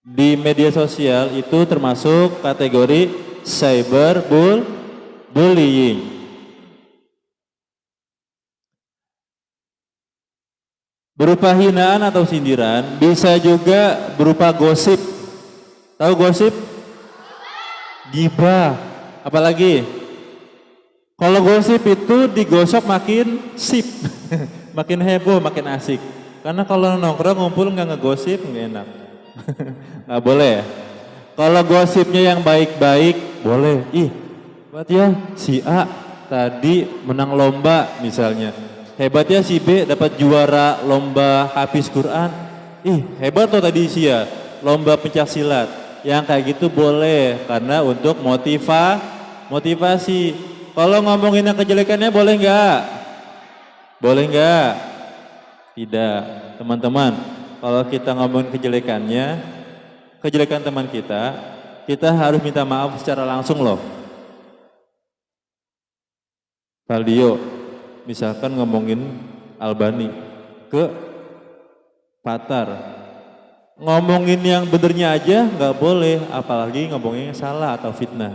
B: di media sosial itu termasuk kategori cyberbullying. Berupa hinaan atau sindiran, bisa juga berupa gosip. Tahu gosip? Gibah, apalagi kalau gosip itu digosok makin sip, makin heboh, makin asik. Karena kalau nongkrong ngumpul nggak ngegosip nggak enak, nggak boleh. Kalau gosipnya yang baik-baik boleh. Ih, buat ya si A tadi menang lomba misalnya. Hebat ya si B dapat juara lomba hafiz Quran. Ih, hebat tuh tadi si A lomba pencaksilat. Yang kayak gitu boleh karena untuk motivasi. Kalau ngomongin yang kejelekannya boleh nggak? Boleh nggak? Tidak, teman-teman. Kalau kita ngomongin kejelekan teman kita harus minta maaf secara langsung loh. Valdio, misalkan ngomongin Albani ke Patar. Ngomongin yang benernya aja nggak boleh, apalagi ngomongin yang salah atau fitnah.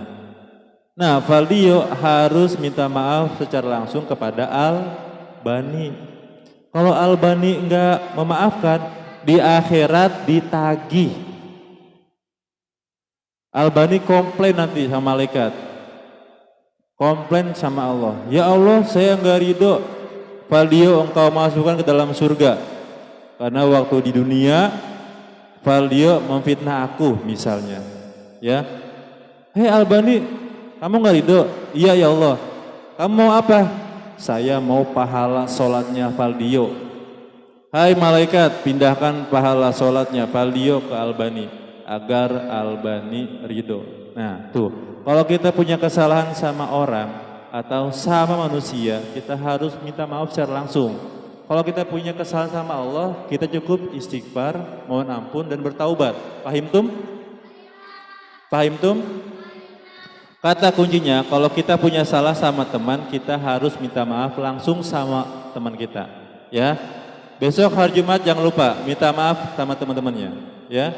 B: Nah, Valdio harus minta maaf secara langsung kepada Albani. Kalau Albani nggak memaafkan, di akhirat ditagih. Albani komplain nanti sama malaikat, komplain sama Allah. Ya Allah, saya nggak ridho Valdio engkau masukkan ke dalam surga karena waktu di dunia Valdio memfitnah aku misalnya, ya. Hei Albani, kamu nggak ridho? Iya ya Allah. Kamu mau apa? saya mau pahala sholatnya Valdio. Hai malaikat, pindahkan pahala sholatnya Valdio ke Albani agar Albani ridho. Nah tuh, kalau kita punya kesalahan sama orang atau sama manusia, kita harus minta maaf secara langsung. Kalau kita punya kesalahan sama Allah, kita cukup istighfar, mohon ampun dan bertaubat. Pahim tum? Pahim tum? Kata kuncinya, kalau kita punya salah sama teman, kita harus minta maaf langsung sama teman kita. Ya, besok hari Jumat jangan lupa minta maaf sama teman-temannya. Ya,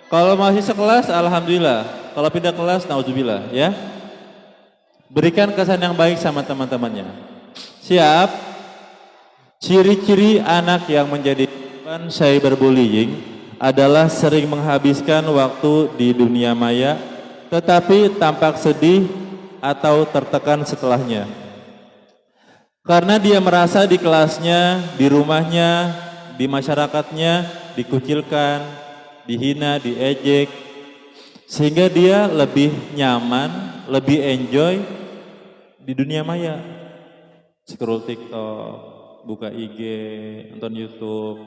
B: kalau masih sekelas, alhamdulillah. Kalau pindah kelas, nauzubillah. Ya, berikan kesan yang baik sama teman-temannya. Siap? Ciri-ciri anak yang menjadi korban cyberbullying adalah sering menghabiskan waktu di dunia maya, tetapi tampak sedih atau tertekan setelahnya. Karena dia merasa di kelasnya, di rumahnya, di masyarakatnya dikucilkan, dihina, diejek, sehingga dia lebih nyaman, lebih enjoy di dunia maya. Scroll TikTok, buka IG, nonton YouTube.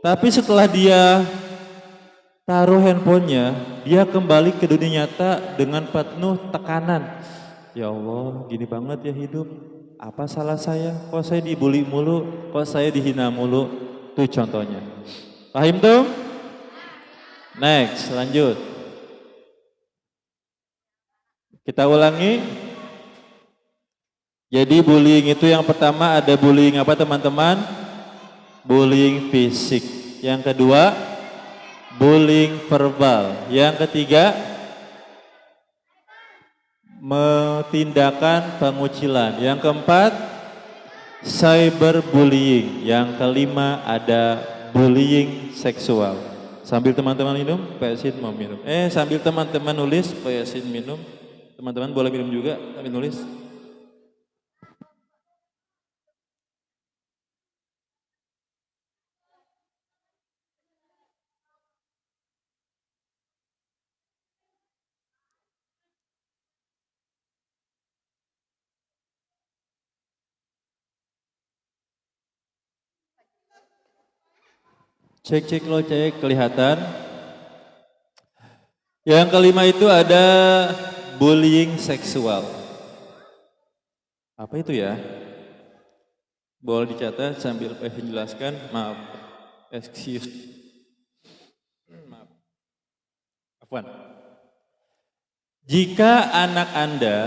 B: Tapi setelah dia taruh handphonenya, dia kembali ke dunia nyata dengan penuh tekanan. Ya Allah, gini banget ya hidup. Apa salah saya? Kok saya dibully mulu? Kok saya dihina mulu? Itu contohnya. Paham tuh? Next, lanjut. Kita ulangi. Jadi bullying itu yang pertama ada bullying apa teman-teman? Bullying fisik. Yang kedua, bullying verbal. Yang ketiga, tindakan pengucilan. Yang keempat, cyberbullying. Yang kelima ada bullying seksual. Sambil teman-teman minum, Pak Yasin mau minum. Sambil teman-teman nulis, Pak Yasin minum. Teman-teman boleh minum juga sambil nulis. Cek lo cek kelihatan. Yang kelima itu ada bullying seksual. Apa itu ya? Boleh dicatat sambil menjelaskan. Maaf, excuse. Maaf. Afwan. Jika anak Anda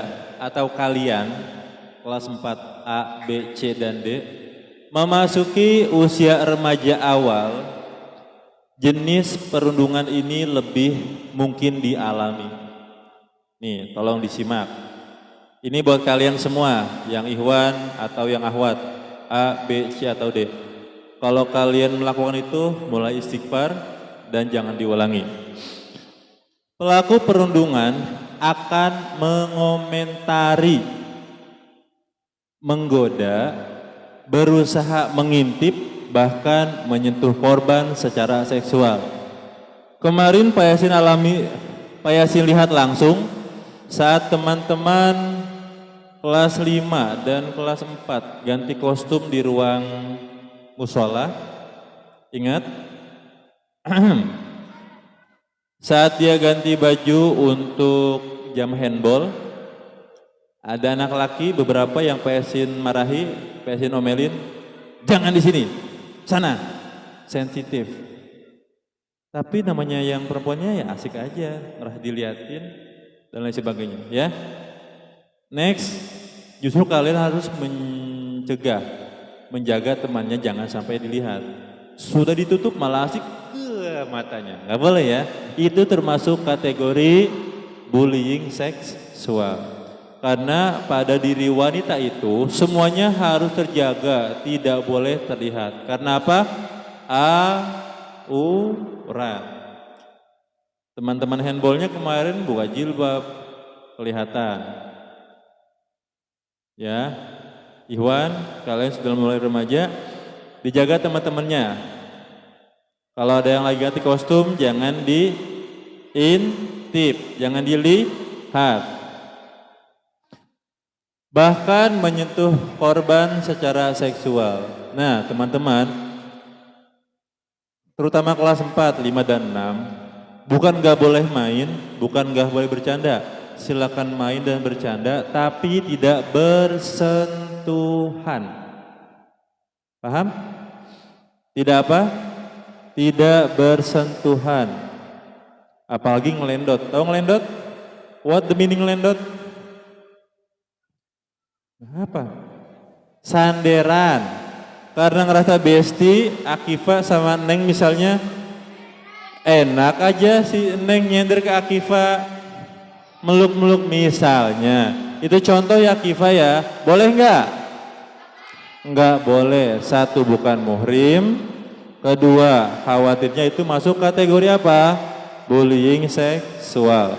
B: atau kalian kelas 4A, B, C, dan D memasuki usia remaja awal, jenis perundungan ini lebih mungkin dialami. Nih, tolong disimak. Ini buat kalian semua, yang ikhwan atau yang akhwat, A, B, C, atau D. Kalau kalian melakukan itu, mulai istighfar dan jangan diulangi. Pelaku perundungan akan mengomentari, menggoda, berusaha mengintip, bahkan menyentuh korban secara seksual. Kemarin Pak Yasin lihat langsung saat teman-teman kelas 5 dan kelas 4 ganti kostum di ruang musola. Ingat? Saat dia ganti baju untuk jam handball, ada anak laki beberapa yang Pak Yasin marahi, Pak Yasin omelin, jangan di sini, sana, sensitif. Tapi namanya yang perempuannya ya asik aja, ngerah diliatin dan lain sebagainya. Ya, next, justru kalian harus mencegah, menjaga temannya jangan sampai dilihat. Sudah ditutup malah asik ke matanya, nggak boleh ya. Itu termasuk kategori bullying seksual. Karena pada diri wanita itu semuanya harus terjaga, tidak boleh terlihat. Karena apa? Aurat. Teman-teman handballnya kemarin buka jilbab, kelihatan. Ya, Ikhwan, kalian sudah mulai remaja, dijaga teman-temannya. Kalau ada yang lagi ganti kostum, jangan diintip, jangan dilihat. bahkan menyentuh korban secara seksual. Nah, teman-teman, terutama kelas 4, 5, dan 6, bukan gak boleh main, bukan gak boleh bercanda. Silakan main dan bercanda, tapi tidak bersentuhan. Paham? Tidak apa? Tidak bersentuhan. Apalagi ngelendot. Tahu ngelendot? What the meaning ngelendot? Apa? Sanderan. Karena ngerasa besti, Akifah sama Neng misalnya, enak aja si Neng nyender ke Akifah, meluk-meluk misalnya. Itu contoh ya Akifah ya. Boleh nggak? Nggak boleh. Satu, bukan muhrim. Kedua, khawatirnya itu masuk kategori apa? Bullying seksual.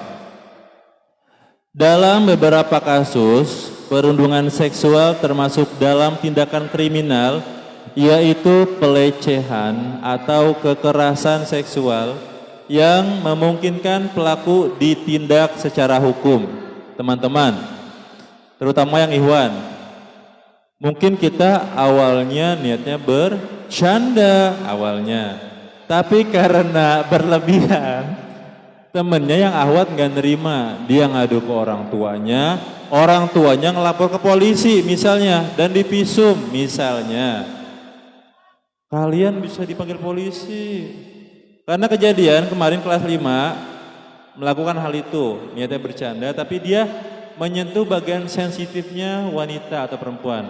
B: Dalam beberapa kasus, perundungan seksual termasuk dalam tindakan kriminal, yaitu pelecehan atau kekerasan seksual yang memungkinkan pelaku ditindak secara hukum. Teman-teman, terutama yang Ikhwan, mungkin kita awalnya niatnya bercanda awalnya, tapi karena berlebihan, temennya yang ahwat nggak nerima, dia ngadu ke orang tuanya ngelapor ke polisi misalnya dan divisum misalnya. Kalian bisa dipanggil polisi. Karena kejadian kemarin kelas 5 melakukan hal itu, niatnya bercanda, tapi dia menyentuh bagian sensitifnya wanita atau perempuan.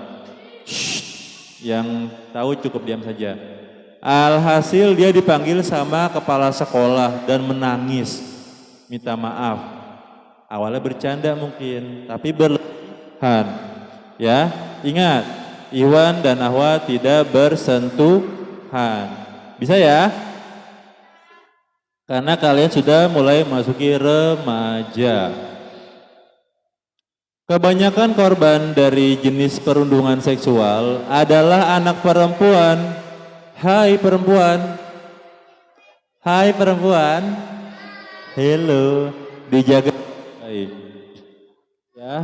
B: Yang tahu cukup diam saja. Alhasil dia dipanggil sama kepala sekolah dan menangis, minta maaf. Awalnya bercanda mungkin, tapi berlebihan. Ya, ingat, Iwan dan Ahwa tidak bersentuhan. Bisa ya? Karena kalian sudah mulai masuki remaja. Kebanyakan korban dari jenis perundungan seksual adalah anak perempuan. Hai perempuan. Hai perempuan. Hello. Dijaga baik. Ya.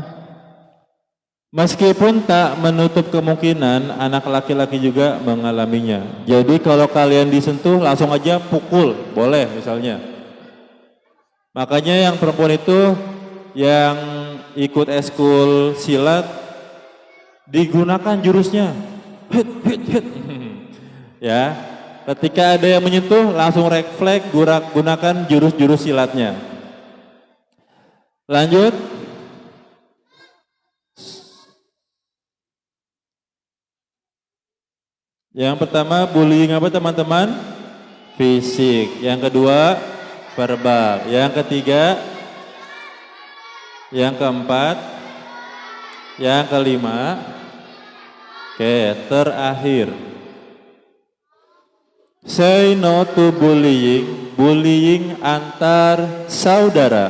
B: Meskipun tak menutup kemungkinan anak laki-laki juga mengalaminya. Jadi kalau kalian disentuh langsung aja pukul, boleh misalnya. Makanya yang perempuan itu yang ikut eskul silat digunakan jurusnya. Hit, hit, hit. Ya, ketika ada yang menyentuh langsung refleks gunakan jurus-jurus silatnya. Lanjut. Yang pertama bullying apa teman-teman? Fisik. Yang kedua verbal. Yang ketiga, yang keempat, yang kelima, oke, terakhir. Say no to bullying. Bullying antar saudara.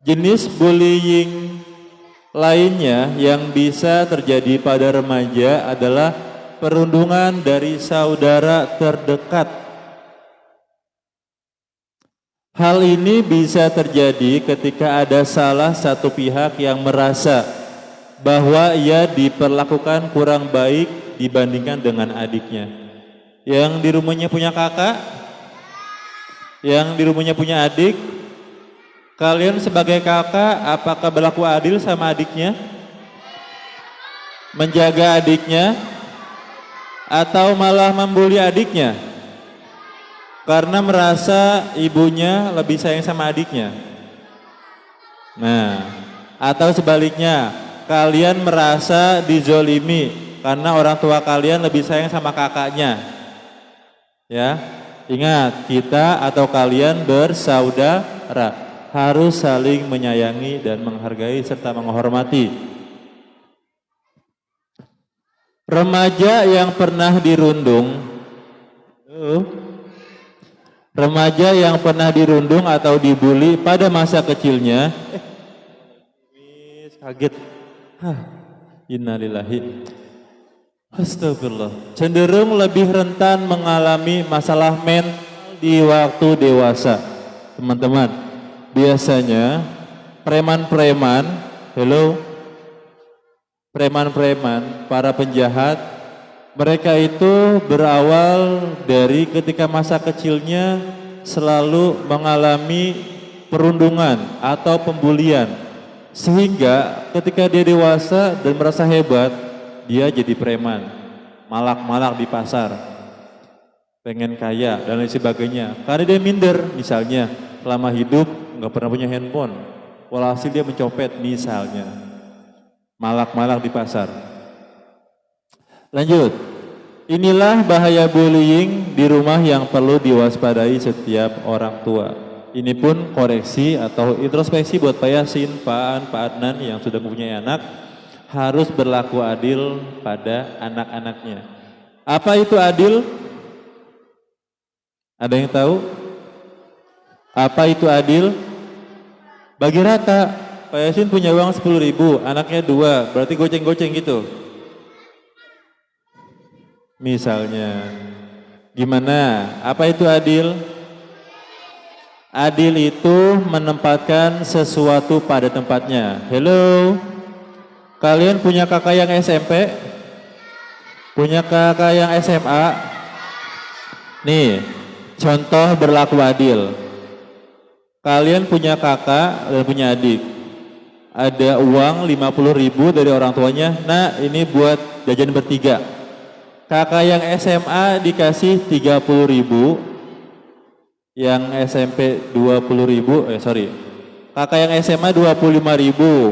B: Jenis bullying lainnya yang bisa terjadi pada remaja adalah perundungan dari saudara terdekat. Hal ini bisa terjadi ketika ada salah satu pihak yang merasa bahwa ia diperlakukan kurang baik dibandingkan dengan adiknya. Yang di rumahnya punya kakak, yang di rumahnya punya adik, kalian sebagai kakak apakah berlaku adil sama adiknya? Menjaga adiknya? Atau malah membuli adiknya karena merasa ibunya lebih sayang sama adiknya. Nah, atau sebaliknya, kalian merasa dizolimi karena orang tua kalian lebih sayang sama kakaknya. Ya, ingat, kita atau kalian bersaudara, harus saling menyayangi dan menghargai serta menghormati. Remaja yang pernah dirundung, remaja yang pernah dirundung atau dibully pada masa kecilnya, kaget, innalillahi, astagfirullah, cenderung lebih rentan mengalami masalah mental di waktu dewasa. Teman-teman, biasanya preman-preman, hello, preman-preman, para penjahat, mereka itu berawal dari ketika masa kecilnya selalu mengalami perundungan atau pembulian. Sehingga ketika dia dewasa dan merasa hebat, dia jadi preman, malak-malak di pasar, pengen kaya dan lain sebagainya. Karena dia minder, misalnya selama hidup nggak pernah punya handphone, walhasil dia mencopet misalnya, malak-malak di pasar. Lanjut, inilah bahaya bullying di rumah yang perlu diwaspadai setiap orang tua. Ini pun koreksi atau introspeksi buat Pak Yasin, Pak An, Pak Adnan yang sudah mempunyai anak, harus berlaku adil pada anak-anaknya. Apa itu adil? Ada yang tahu? Apa itu adil? Bagi rata. Pak Yasin punya uang 10.000, anaknya 2, berarti goceng-goceng gitu. Misalnya, gimana? Apa itu adil? Adil itu menempatkan sesuatu pada tempatnya. Hello, kalian punya kakak yang SMP? Punya kakak yang SMA? Nih, contoh berlaku adil. Kalian punya kakak dan punya adik. Ada uang 50.000 dari orang tuanya. Nah, ini buat jajan bertiga. Kakak yang SMA dikasih 30.000, yang SMP 20.000, kakak yang SMA 25.000,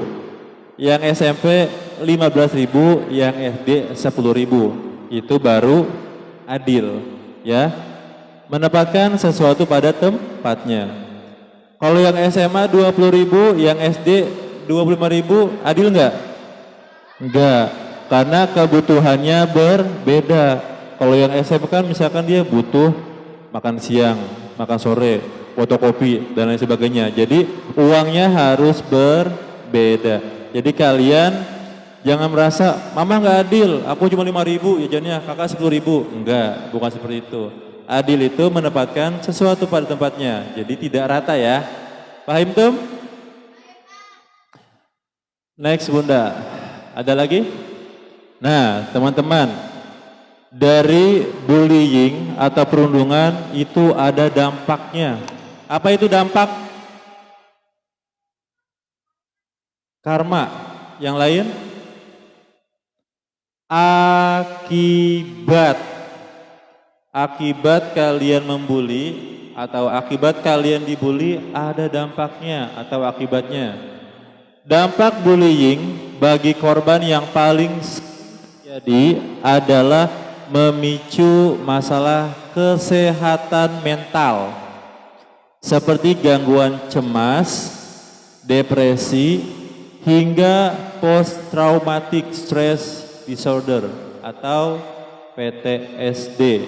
B: yang SMP 15.000, yang SD 10.000. Itu baru adil, ya. Menempatkan sesuatu pada tempatnya. Kalau yang SMA 20.000, yang SD 25.000, adil nggak? Enggak. Karena kebutuhannya berbeda. Kalau yang SMP kan misalkan dia butuh makan siang, makan sore, fotokopi dan lain sebagainya. Jadi uangnya harus berbeda. Jadi kalian jangan merasa mama nggak adil, aku cuma 5.000 jajannya, kakak 10.000. Enggak, bukan seperti itu. Adil itu menempatkan sesuatu pada tempatnya. Jadi tidak rata ya. Paham tuh? Next Bunda. Ada lagi? Nah, teman-teman, dari bullying atau perundungan itu ada dampaknya. Apa itu dampak? Karma. Yang lain? Akibat. Akibat kalian membuli atau akibat kalian dibully ada dampaknya atau akibatnya. Dampak bullying bagi korban yang paling jadi adalah memicu masalah kesehatan mental seperti gangguan cemas, depresi, hingga post traumatic stress disorder atau PTSD.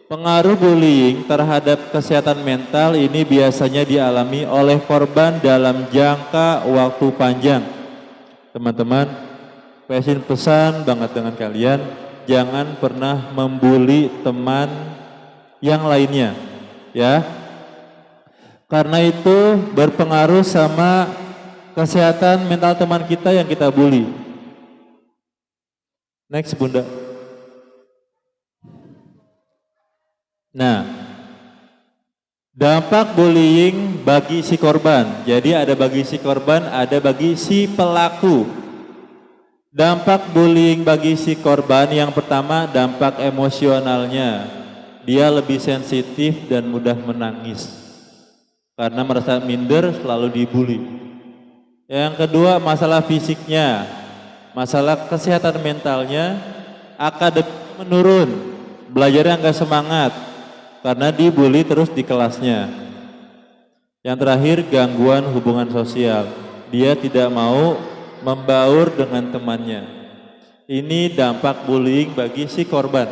B: Pengaruh bullying terhadap kesehatan mental ini biasanya dialami oleh korban dalam jangka waktu panjang. Teman-teman, Yasin pesan banget dengan kalian, jangan pernah membuli teman yang lainnya, ya. Karena itu berpengaruh sama kesehatan mental teman kita yang kita bully. Next Bunda. Nah, dampak bullying bagi si korban. Jadi ada bagi si korban, ada bagi si pelaku. Dampak bullying bagi si korban yang pertama dampak emosionalnya. Dia lebih sensitif dan mudah menangis karena merasa minder, selalu dibully. Yang kedua masalah fisiknya, masalah kesehatan mentalnya, akademik menurun, belajarnya nggak semangat karena dibully terus di kelasnya. Yang terakhir gangguan hubungan sosial, dia tidak mau membaur dengan temannya. Ini dampak bullying bagi si korban.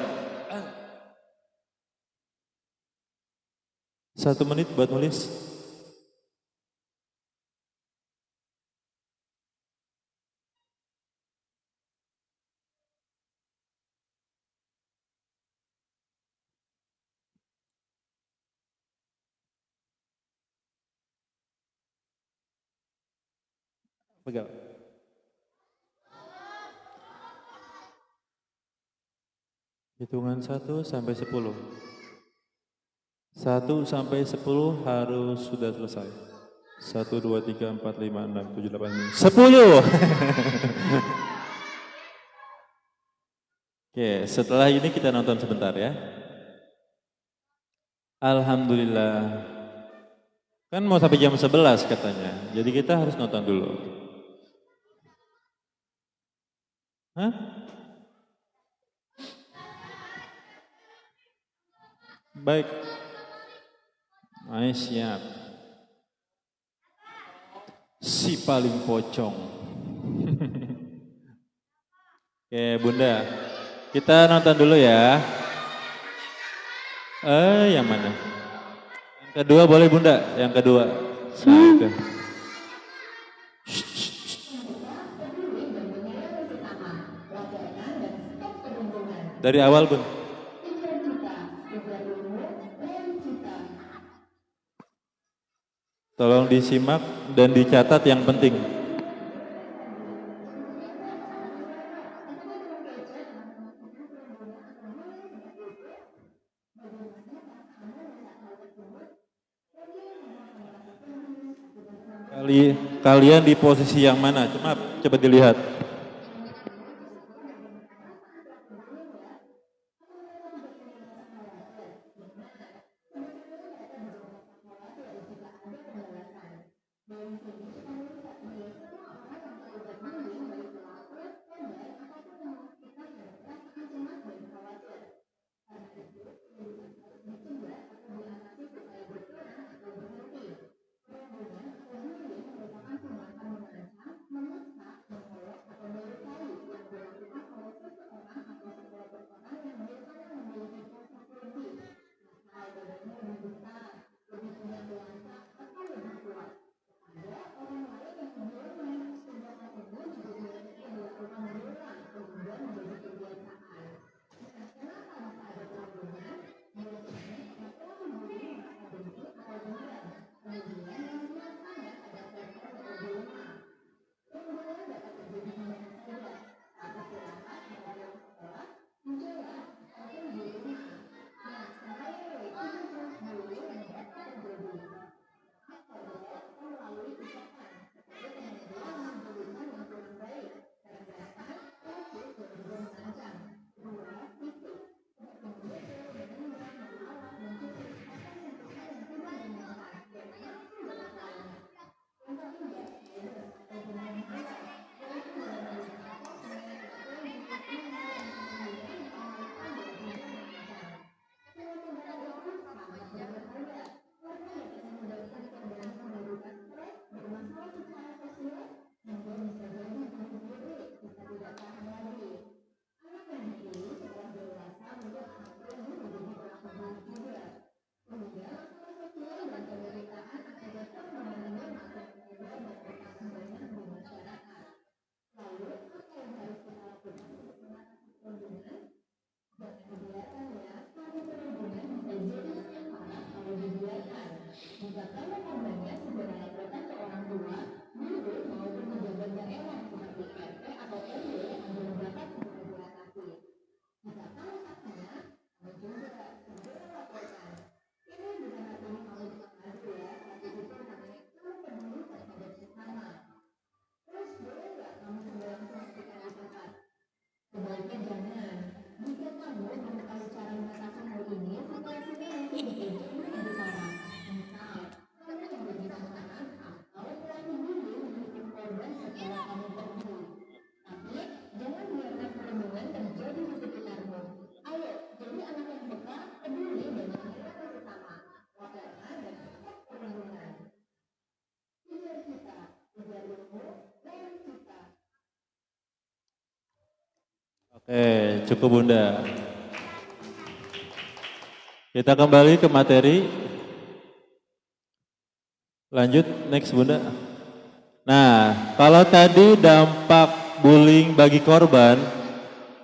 B: 1 menit buat nulis. Pegang. Hitungan 1 sampai 10. 1 sampai 10 harus sudah selesai. 1, 2, 3, 4, 5, 6, 7, 8, 9, 10. Oke, setelah ini kita nonton sebentar ya. Alhamdulillah. Kan mau sampai jam 11 katanya. Jadi kita harus nonton dulu. Hah? Baik. Siap. Si paling pocong. Oke, Bunda. Kita nonton dulu ya. Yang mana? Yang kedua boleh Bunda, yang kedua. Nah, itu. Dari awal Bun. Tolong disimak dan dicatat yang penting. Kalian di posisi yang mana? Coba dilihat. Cukup Bunda. Kita kembali ke materi. Lanjut, next Bunda. Nah, kalau tadi dampak bullying bagi korban,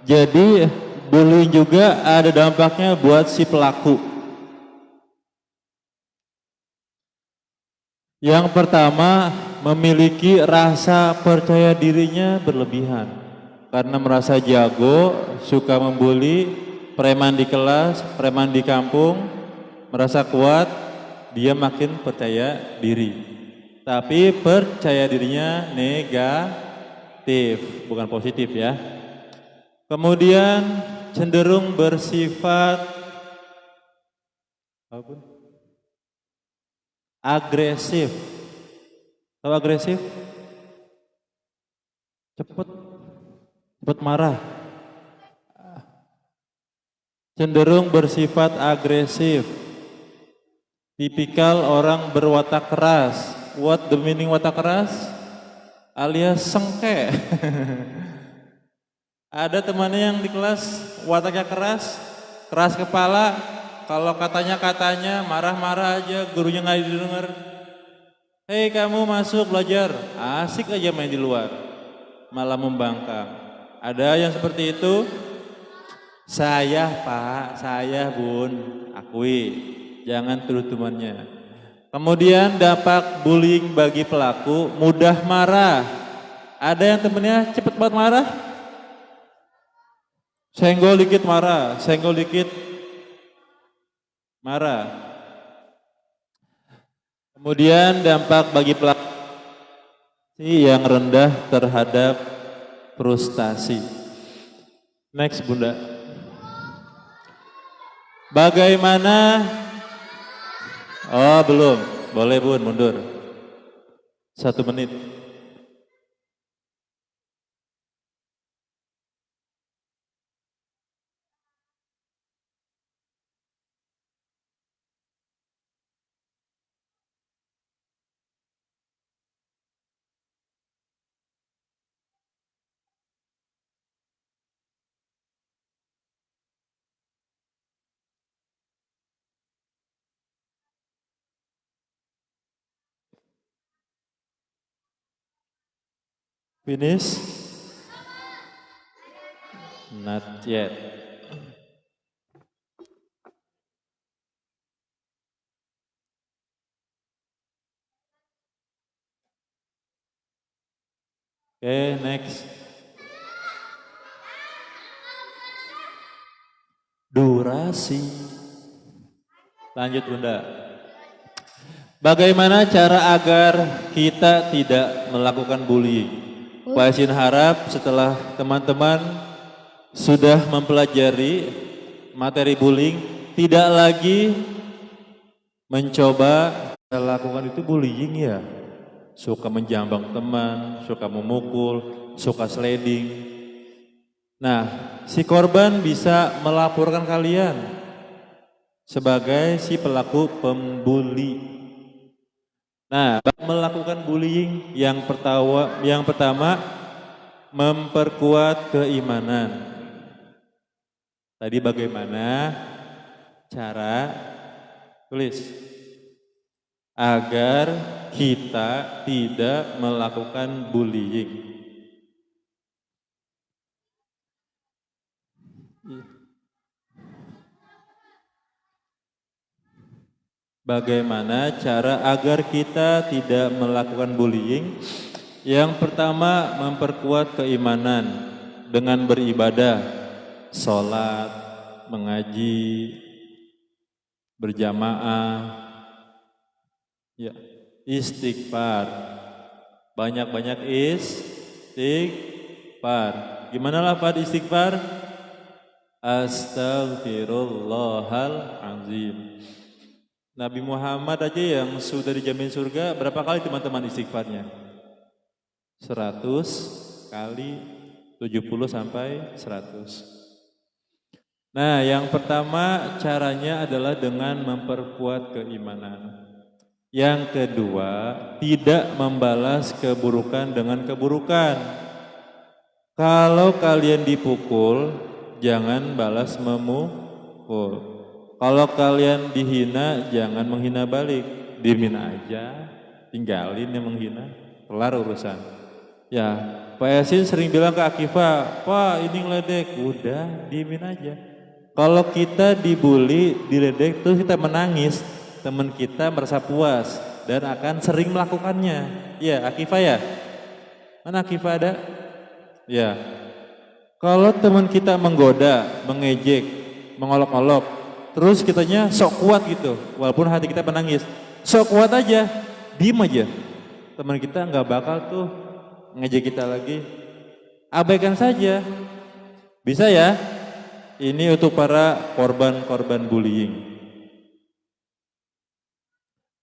B: jadi bullying juga ada dampaknya buat si pelaku. Yang pertama, memiliki rasa percaya dirinya berlebihan. Karena merasa jago, suka membuli, preman di kelas, preman di kampung, merasa kuat, dia makin percaya diri. Tapi percaya dirinya negatif, bukan positif ya. Kemudian cenderung bersifat agresif. Tahu agresif? Cepat marah. Cenderung bersifat agresif. Tipikal orang berwatak keras. What the meaning watak keras? Alias sengke. Ada temannya yang di kelas wataknya keras, keras kepala. Kalau katanya marah-marah aja, gurunya nggak didengar. Hei kamu masuk belajar, asik aja main di luar, malah membangkang. Ada yang seperti itu? Saya Pak, saya Bun, akui, jangan tuduh temannya. Kemudian dampak bullying bagi pelaku, mudah marah. Ada yang temennya cepet banget marah? Senggol dikit marah, senggol dikit marah. Kemudian dampak bagi pelaku yang rendah terhadap frustasi. Next Bunda. Bagaimana? Oh belum, boleh Bun mundur. 1 menit. Finish? Not yet. Oke, next. Durasi. Lanjut Bunda. Bagaimana cara agar kita tidak melakukan bullying? Pak Yasin harap setelah teman-teman sudah mempelajari materi bullying, tidak lagi mencoba melakukan itu bullying ya. Suka menjambak teman, suka memukul, suka sliding. Nah, si korban bisa melaporkan kalian sebagai si pelaku pembuli. Nah, melakukan bullying yang pertama memperkuat keimanan. Tadi bagaimana cara tulis agar kita tidak melakukan bullying. Bagaimana cara agar kita tidak melakukan bullying? Yang pertama, memperkuat keimanan dengan beribadah, sholat, mengaji, berjamaah, ya, istighfar. Banyak-banyak istighfar. Gimana lafaz istighfar? Astaghfirullahalazim. Nabi Muhammad aja yang sudah dijamin surga, berapa kali teman-teman istighfarnya? 100 kali, 70 sampai 100. Nah, yang pertama caranya adalah dengan memperkuat keimanan. Yang kedua, tidak membalas keburukan dengan keburukan. Kalau kalian dipukul, jangan balas memukul. Kalau kalian dihina, jangan menghina balik. Dihina aja, tinggalin yang menghina, kelar urusan. Ya, Pak Yasin sering bilang ke Akifah, Pak ini ngeledek, udah diemin aja. Kalau kita dibully, diledek, terus kita menangis, teman kita merasa puas dan akan sering melakukannya. Ya, Akifah ya? Mana Akifah ada? Ya. Kalau teman kita menggoda, mengejek, mengolok-olok. Terus kitanya sok kuat gitu, walaupun hati kita menangis. Sok kuat aja, diem aja. Teman kita nggak bakal tuh ngejek kita lagi. Abaikan saja. Bisa ya? Ini untuk para korban-korban bullying.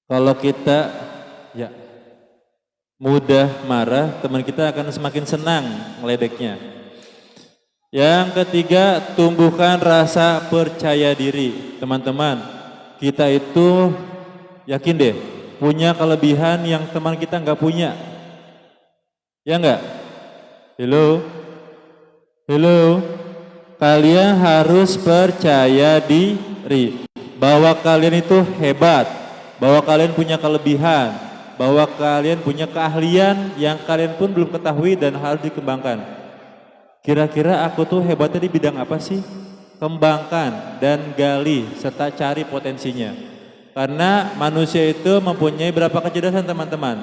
B: Kalau kita ya mudah marah, teman kita akan semakin senang ngeledeknya. Yang ketiga, tumbuhkan rasa percaya diri. Teman-teman, kita itu yakin deh, punya kelebihan yang teman kita nggak punya. Ya nggak? Hello? Hello? Kalian harus percaya diri bahwa kalian itu hebat, bahwa kalian punya kelebihan, bahwa kalian punya keahlian yang kalian pun belum ketahui dan harus dikembangkan. Kira-kira aku tuh hebatnya di bidang apa sih? Kembangkan dan gali serta cari potensinya. Karena manusia itu mempunyai berapa kecerdasan teman-teman?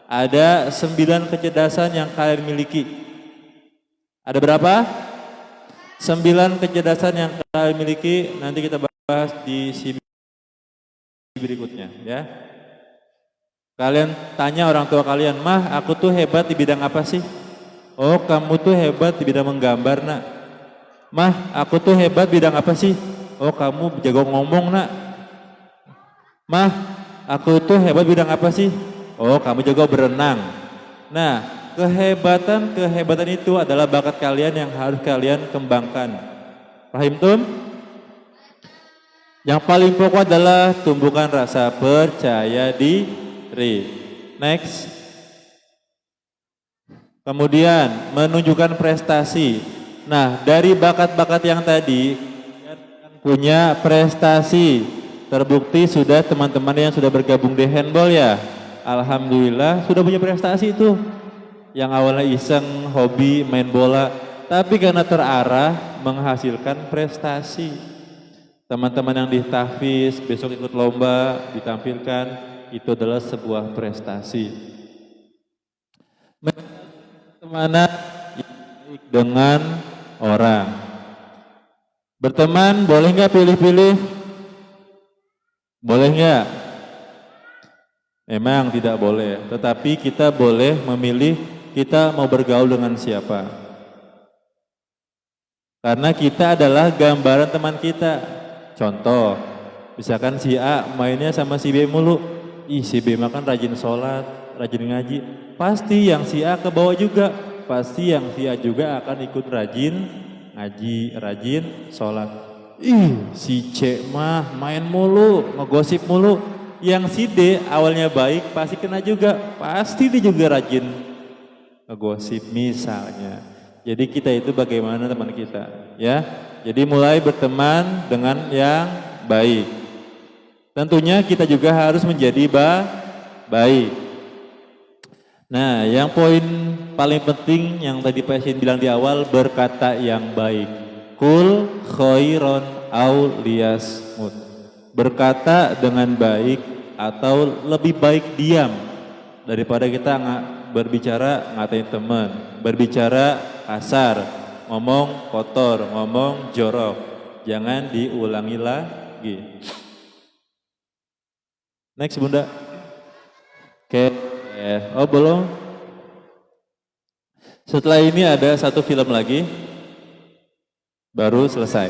B: Ada 9 kecerdasan yang kalian miliki. Ada berapa? 9 kecerdasan yang kalian miliki, nanti kita bahas di sini berikutnya ya. Kalian tanya orang tua kalian, "Mah, aku tuh hebat di bidang apa sih?" "Oh, kamu tuh hebat di bidang menggambar, Nak." "Mah, aku tuh hebat bidang apa sih?" "Oh, kamu jago ngomong, Nak." "Mah, aku tuh hebat bidang apa sih?" "Oh, kamu jago berenang." Nah, kehebatan itu adalah bakat kalian yang harus kalian kembangkan. Paham tuh? Yang paling pokok adalah tumbuhkan rasa percaya diri. Next. Kemudian menunjukkan prestasi. Nah, dari bakat-bakat yang tadi punya prestasi. Terbukti sudah teman-teman yang sudah bergabung di handball ya. Alhamdulillah sudah punya prestasi itu. Yang awalnya iseng, hobi, main bola, tapi karena terarah menghasilkan prestasi. Teman-teman yang di tahfiz besok ikut lomba ditampilkan, itu adalah sebuah prestasi. Berteman dengan orang. Berteman boleh nggak pilih-pilih? Boleh nggak? Memang tidak boleh, tetapi kita boleh memilih kita mau bergaul dengan siapa. Karena kita adalah gambaran teman kita. Contoh, misalkan si A mainnya sama si B mulu. Ih, si B makan rajin sholat, rajin ngaji. Pasti yang si A ke bawah juga. Pasti yang si A juga akan ikut rajin ngaji, rajin sholat. Ih, si C mah main mulu, ngegosip mulu. Yang si D awalnya baik pasti kena juga. Pasti dia juga rajin ngegosip misalnya. Jadi kita itu bagaimana teman kita, ya. Jadi mulai berteman dengan yang baik. Tentunya kita juga harus menjadi baik. Nah, yang poin paling penting yang tadi Pak Yasin bilang di awal, berkata yang baik. Kul khairon au liyasmut. Berkata dengan baik atau lebih baik diam daripada kita berbicara ngatain teman, berbicara kasar, ngomong kotor, ngomong jorok. Jangan diulangi lagi. Next Bunda. Oke. Oh belum. Setelah ini ada satu film lagi. Baru selesai.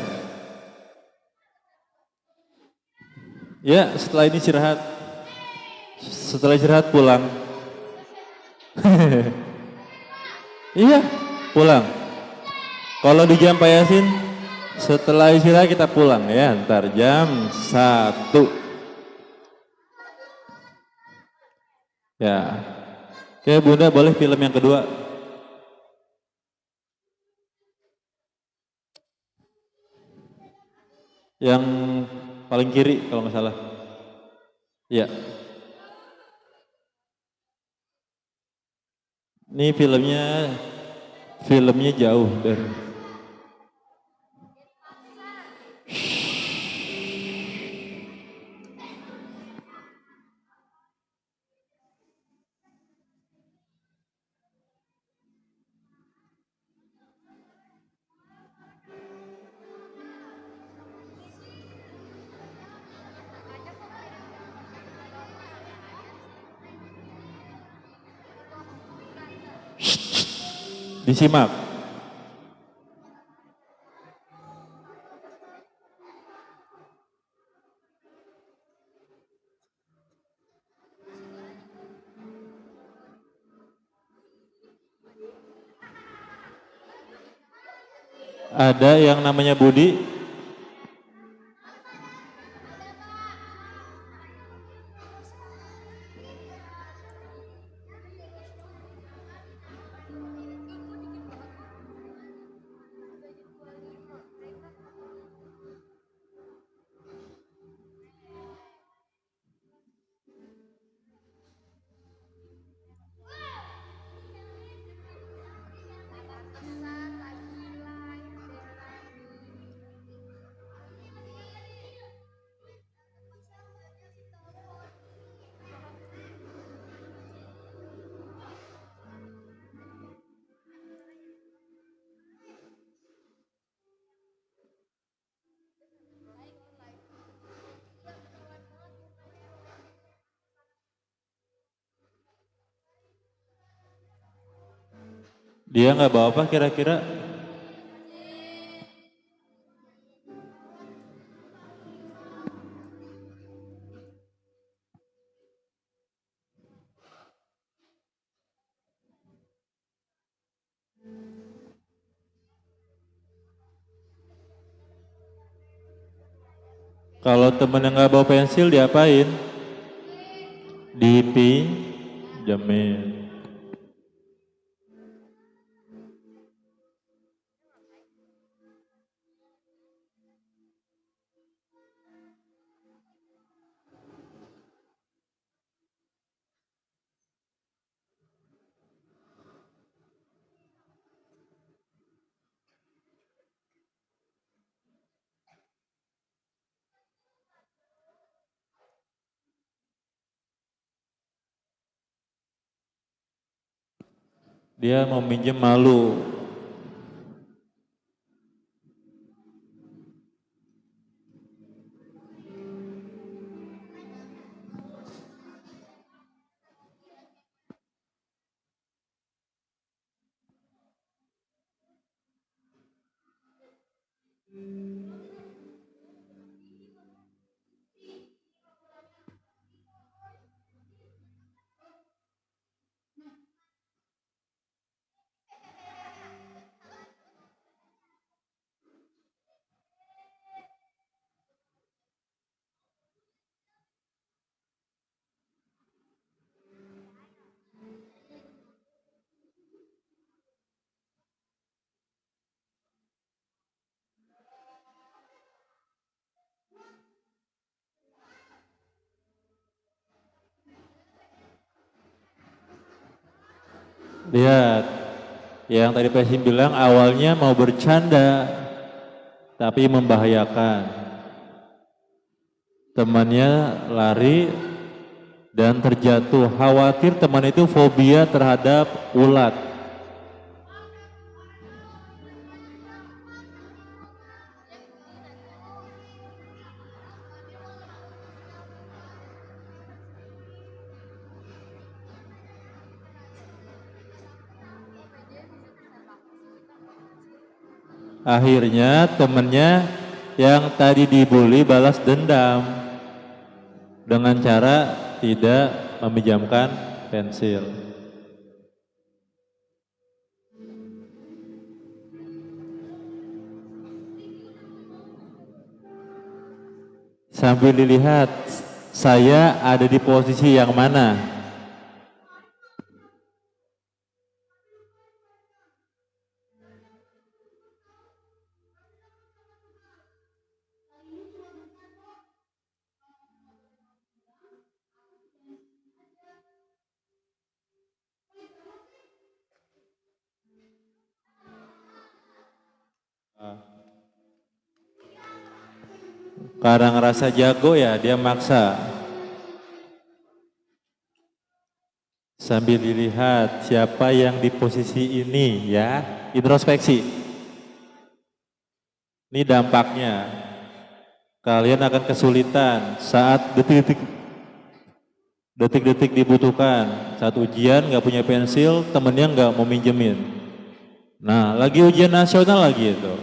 B: Ya, setelah ini istirahat. Setelah istirahat pulang. Iya, pulang. Kalau di jam Pak Yasin, setelah istirahat kita pulang ya, ntar jam 1. Ya. Oke Bunda, boleh film yang kedua. Yang paling kiri kalau nggak salah. Ya. Ini filmnya jauh dari. Disimak. Ada yang namanya Budi? Dia nggak bawa apa kira-kira? Kalau temen yang nggak bawa pensil diapain? Dipinjemin. Dia mau minjem malu. Lihat, yang tadi Pesim bilang awalnya mau bercanda, tapi membahayakan. Temannya lari dan terjatuh, khawatir teman itu fobia terhadap ulat. Akhirnya temennya yang tadi dibully balas dendam dengan cara tidak meminjamkan pensil. Sambil dilihat, saya ada di posisi yang mana? Karena ngerasa jago ya dia maksa. Sambil dilihat siapa yang di posisi ini ya, introspeksi. Ini dampaknya. Kalian akan kesulitan saat detik-detik dibutuhkan. Saat ujian nggak punya pensil, temennya nggak mau minjemin. Nah, lagi ujian nasional lagi itu.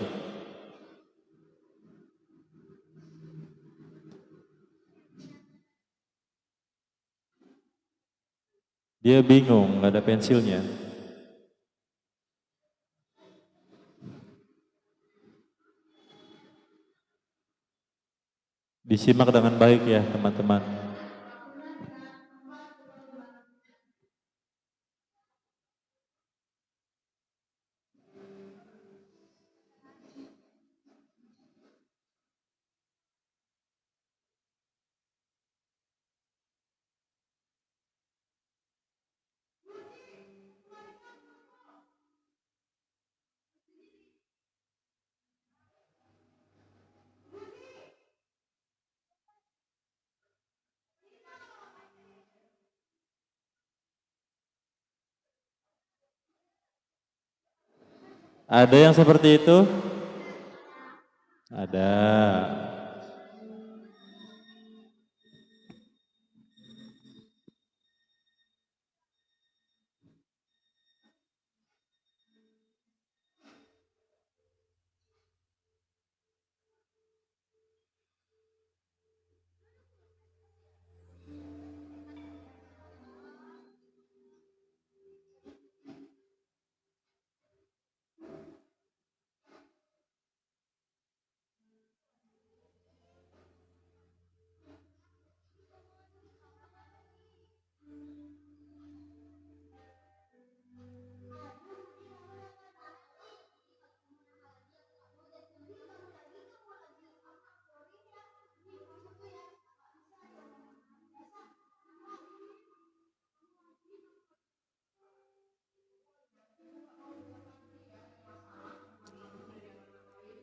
B: Dia bingung, nggak ada pensilnya. Disimak dengan baik ya teman-teman. Ada yang seperti itu? Ada.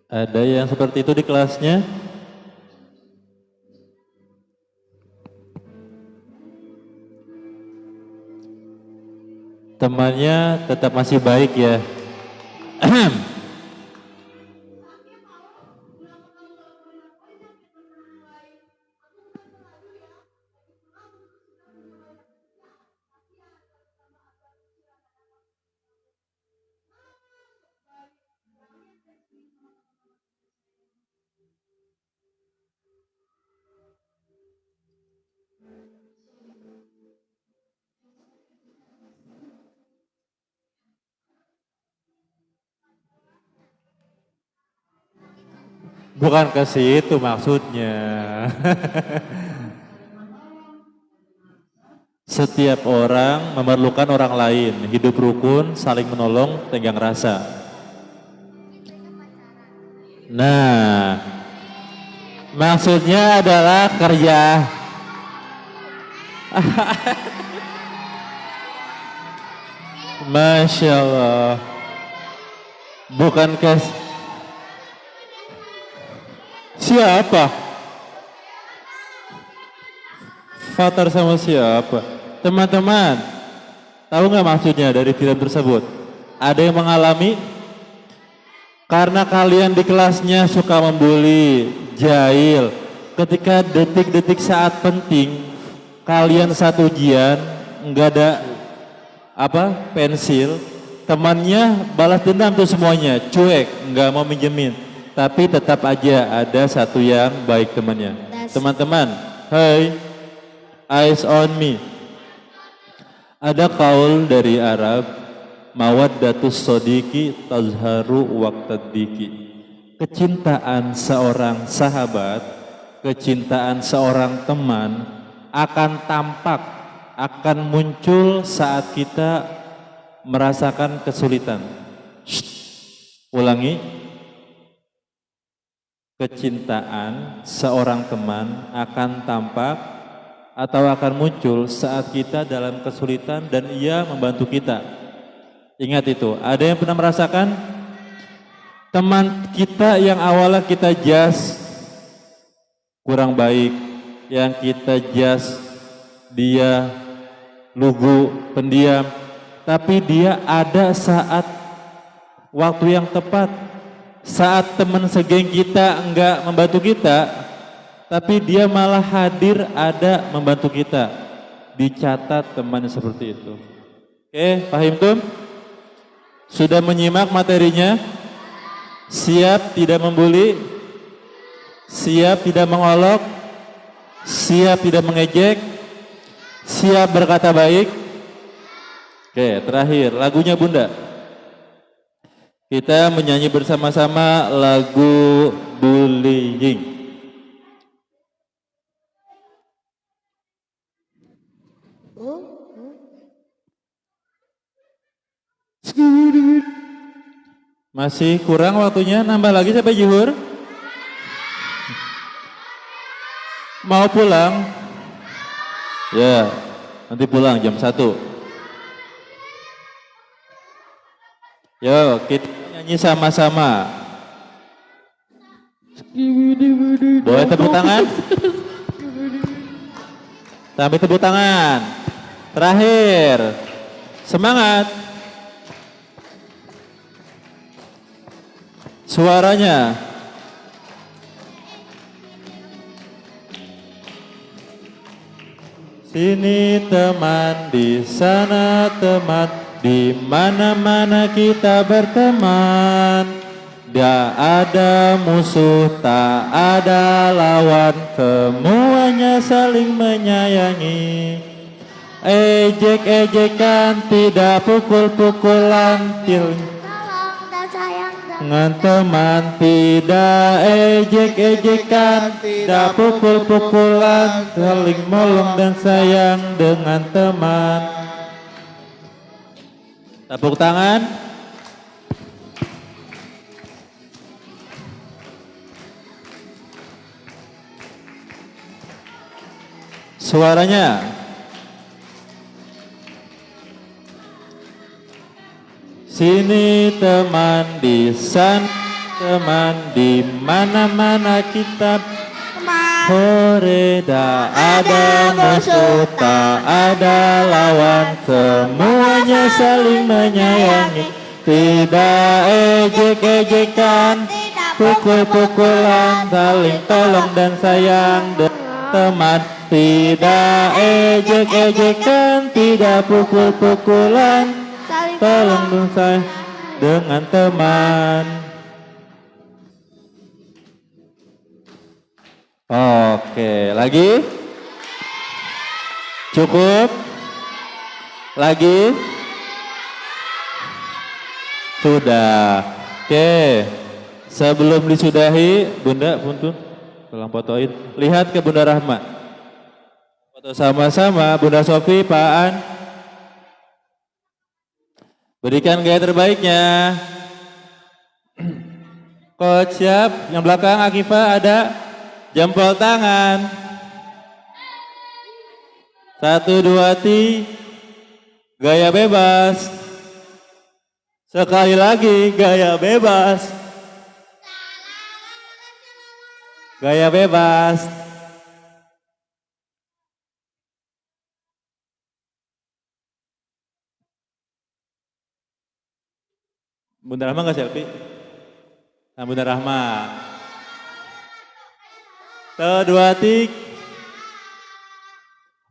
B: Ada yang seperti itu di kelasnya? Temannya tetap masih baik ya. Bukan ke situ maksudnya. Setiap orang memerlukan orang lain, hidup rukun, saling menolong, tenggang rasa. Nah, maksudnya adalah kerja. Masya Allah. Bukan ke siapa? Fatar sama siapa? Teman-teman, tahu nggak maksudnya dari film tersebut? Ada yang mengalami? Karena kalian di kelasnya suka membuli, jahil. Ketika detik-detik saat penting, kalian satu ujian, nggak ada pensil, temannya balas dendam tuh semuanya, cuek, nggak mau minjemin. Tapi tetap aja ada satu yang baik temannya. Teman-teman, hai, eyes on me. Ada kaul dari Arab, mawaddatus sodiki tazharu waqtadiki. Kecintaan seorang sahabat, kecintaan seorang teman akan tampak, akan muncul saat kita merasakan kesulitan. Ulangi. Kecintaan seorang teman akan tampak atau akan muncul saat kita dalam kesulitan dan ia membantu kita. Ingat itu. Ada yang pernah merasakan teman kita yang awalnya kita jas kurang baik, yang kita jas dia lugu, pendiam, tapi dia ada saat waktu yang tepat, saat teman segeng kita enggak membantu kita, tapi dia malah hadir ada membantu kita. Dicatat teman seperti itu. Oke, paham tuh? Sudah menyimak materinya? Siap tidak membuli? Siap tidak mengolok? Siap tidak mengejek? Siap berkata baik? Oke, terakhir lagunya Bunda. Kita menyanyi bersama-sama lagu Bullying. Masih kurang waktunya, nambah lagi sampai zuhur. Mau pulang? Ya, nanti pulang jam 1. Yo, kita nyanyi sama-sama. Boleh tepuk tangan? Sampai tepuk tangan. Terakhir. Semangat. Suaranya. Sini teman, di sana teman, di mana-mana kita berteman. Tidak ada musuh, tak ada lawan, semuanya saling menyayangi. Ejek-ejekan, tidak pukul-pukulan,
C: Tolong dan sayang
B: dengan teman, tidak ejek-ejekan, tidak pukul-pukulan, saling molong dan sayang dengan teman. Tepuk tangan. Suaranya. Sini teman, di sana teman, di mana-mana kita sore, tak ada musuh, tak ada lawan, semuanya saling menyayangi. Tidak ejek-ejekan, pukul-pukulan, saling tolong dan sayang dengan teman. Tidak ejek-ejekan, tidak pukul-pukulan, tolong dan sayang dengan teman. Oke, lagi? Cukup? Lagi? Sudah. Oke. Sebelum disudahi, Bunda, punten, tolong fotoin. Lihat ke Bunda Rahma. Foto sama-sama, Bunda Sofi, Pak An. Berikan gaya terbaiknya. Coach siap, yang belakang Akifah ada. Jempol tangan. 1, 2, 3. Gaya bebas. Sekali lagi, gaya bebas. Gaya bebas. Bunda Rahma nggak selfie? Nah, Bunda Rahma. 1, 2, 3.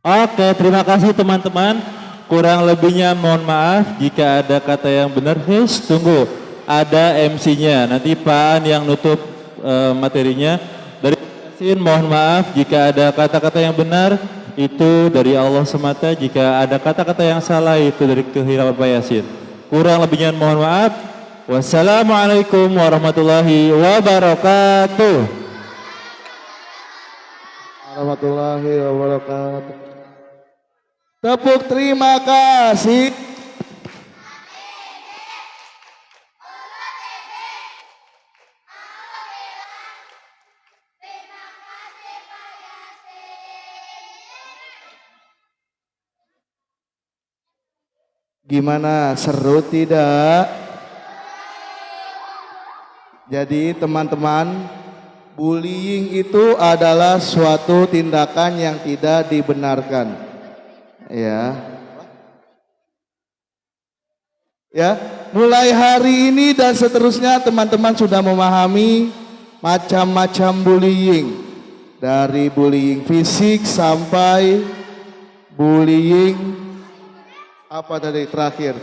B: Oke, terima kasih teman-teman. Kurang lebihnya mohon maaf jika ada kata yang benar. Tunggu, ada MC-nya. Nanti Pak An yang nutup materinya. Dari Yasin, mohon maaf jika ada kata-kata yang benar. Itu dari Allah semata. Jika ada kata-kata yang salah, itu dari kehilangan Pak Yasin. Kurang lebihnya mohon maaf. Wassalamualaikum warahmatullahi wabarakatuh.
A: Warahmatullahi wabarakatuh. Tepuk terima kasih. Gimana, seru tidak? Jadi teman-teman, bullying itu adalah suatu tindakan yang tidak dibenarkan. Ya, mulai hari ini dan seterusnya teman-teman sudah memahami macam-macam bullying. Dari bullying fisik sampai bullying apa tadi terakhir?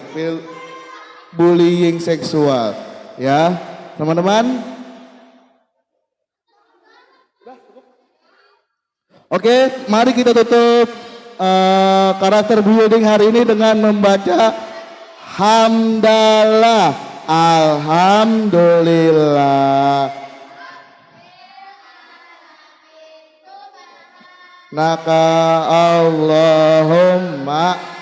A: bullying seksual. Ya, teman-teman. Oke, mari kita tutup karakter building hari ini dengan membaca hamdalah, alhamdulillah. Naka Allahumma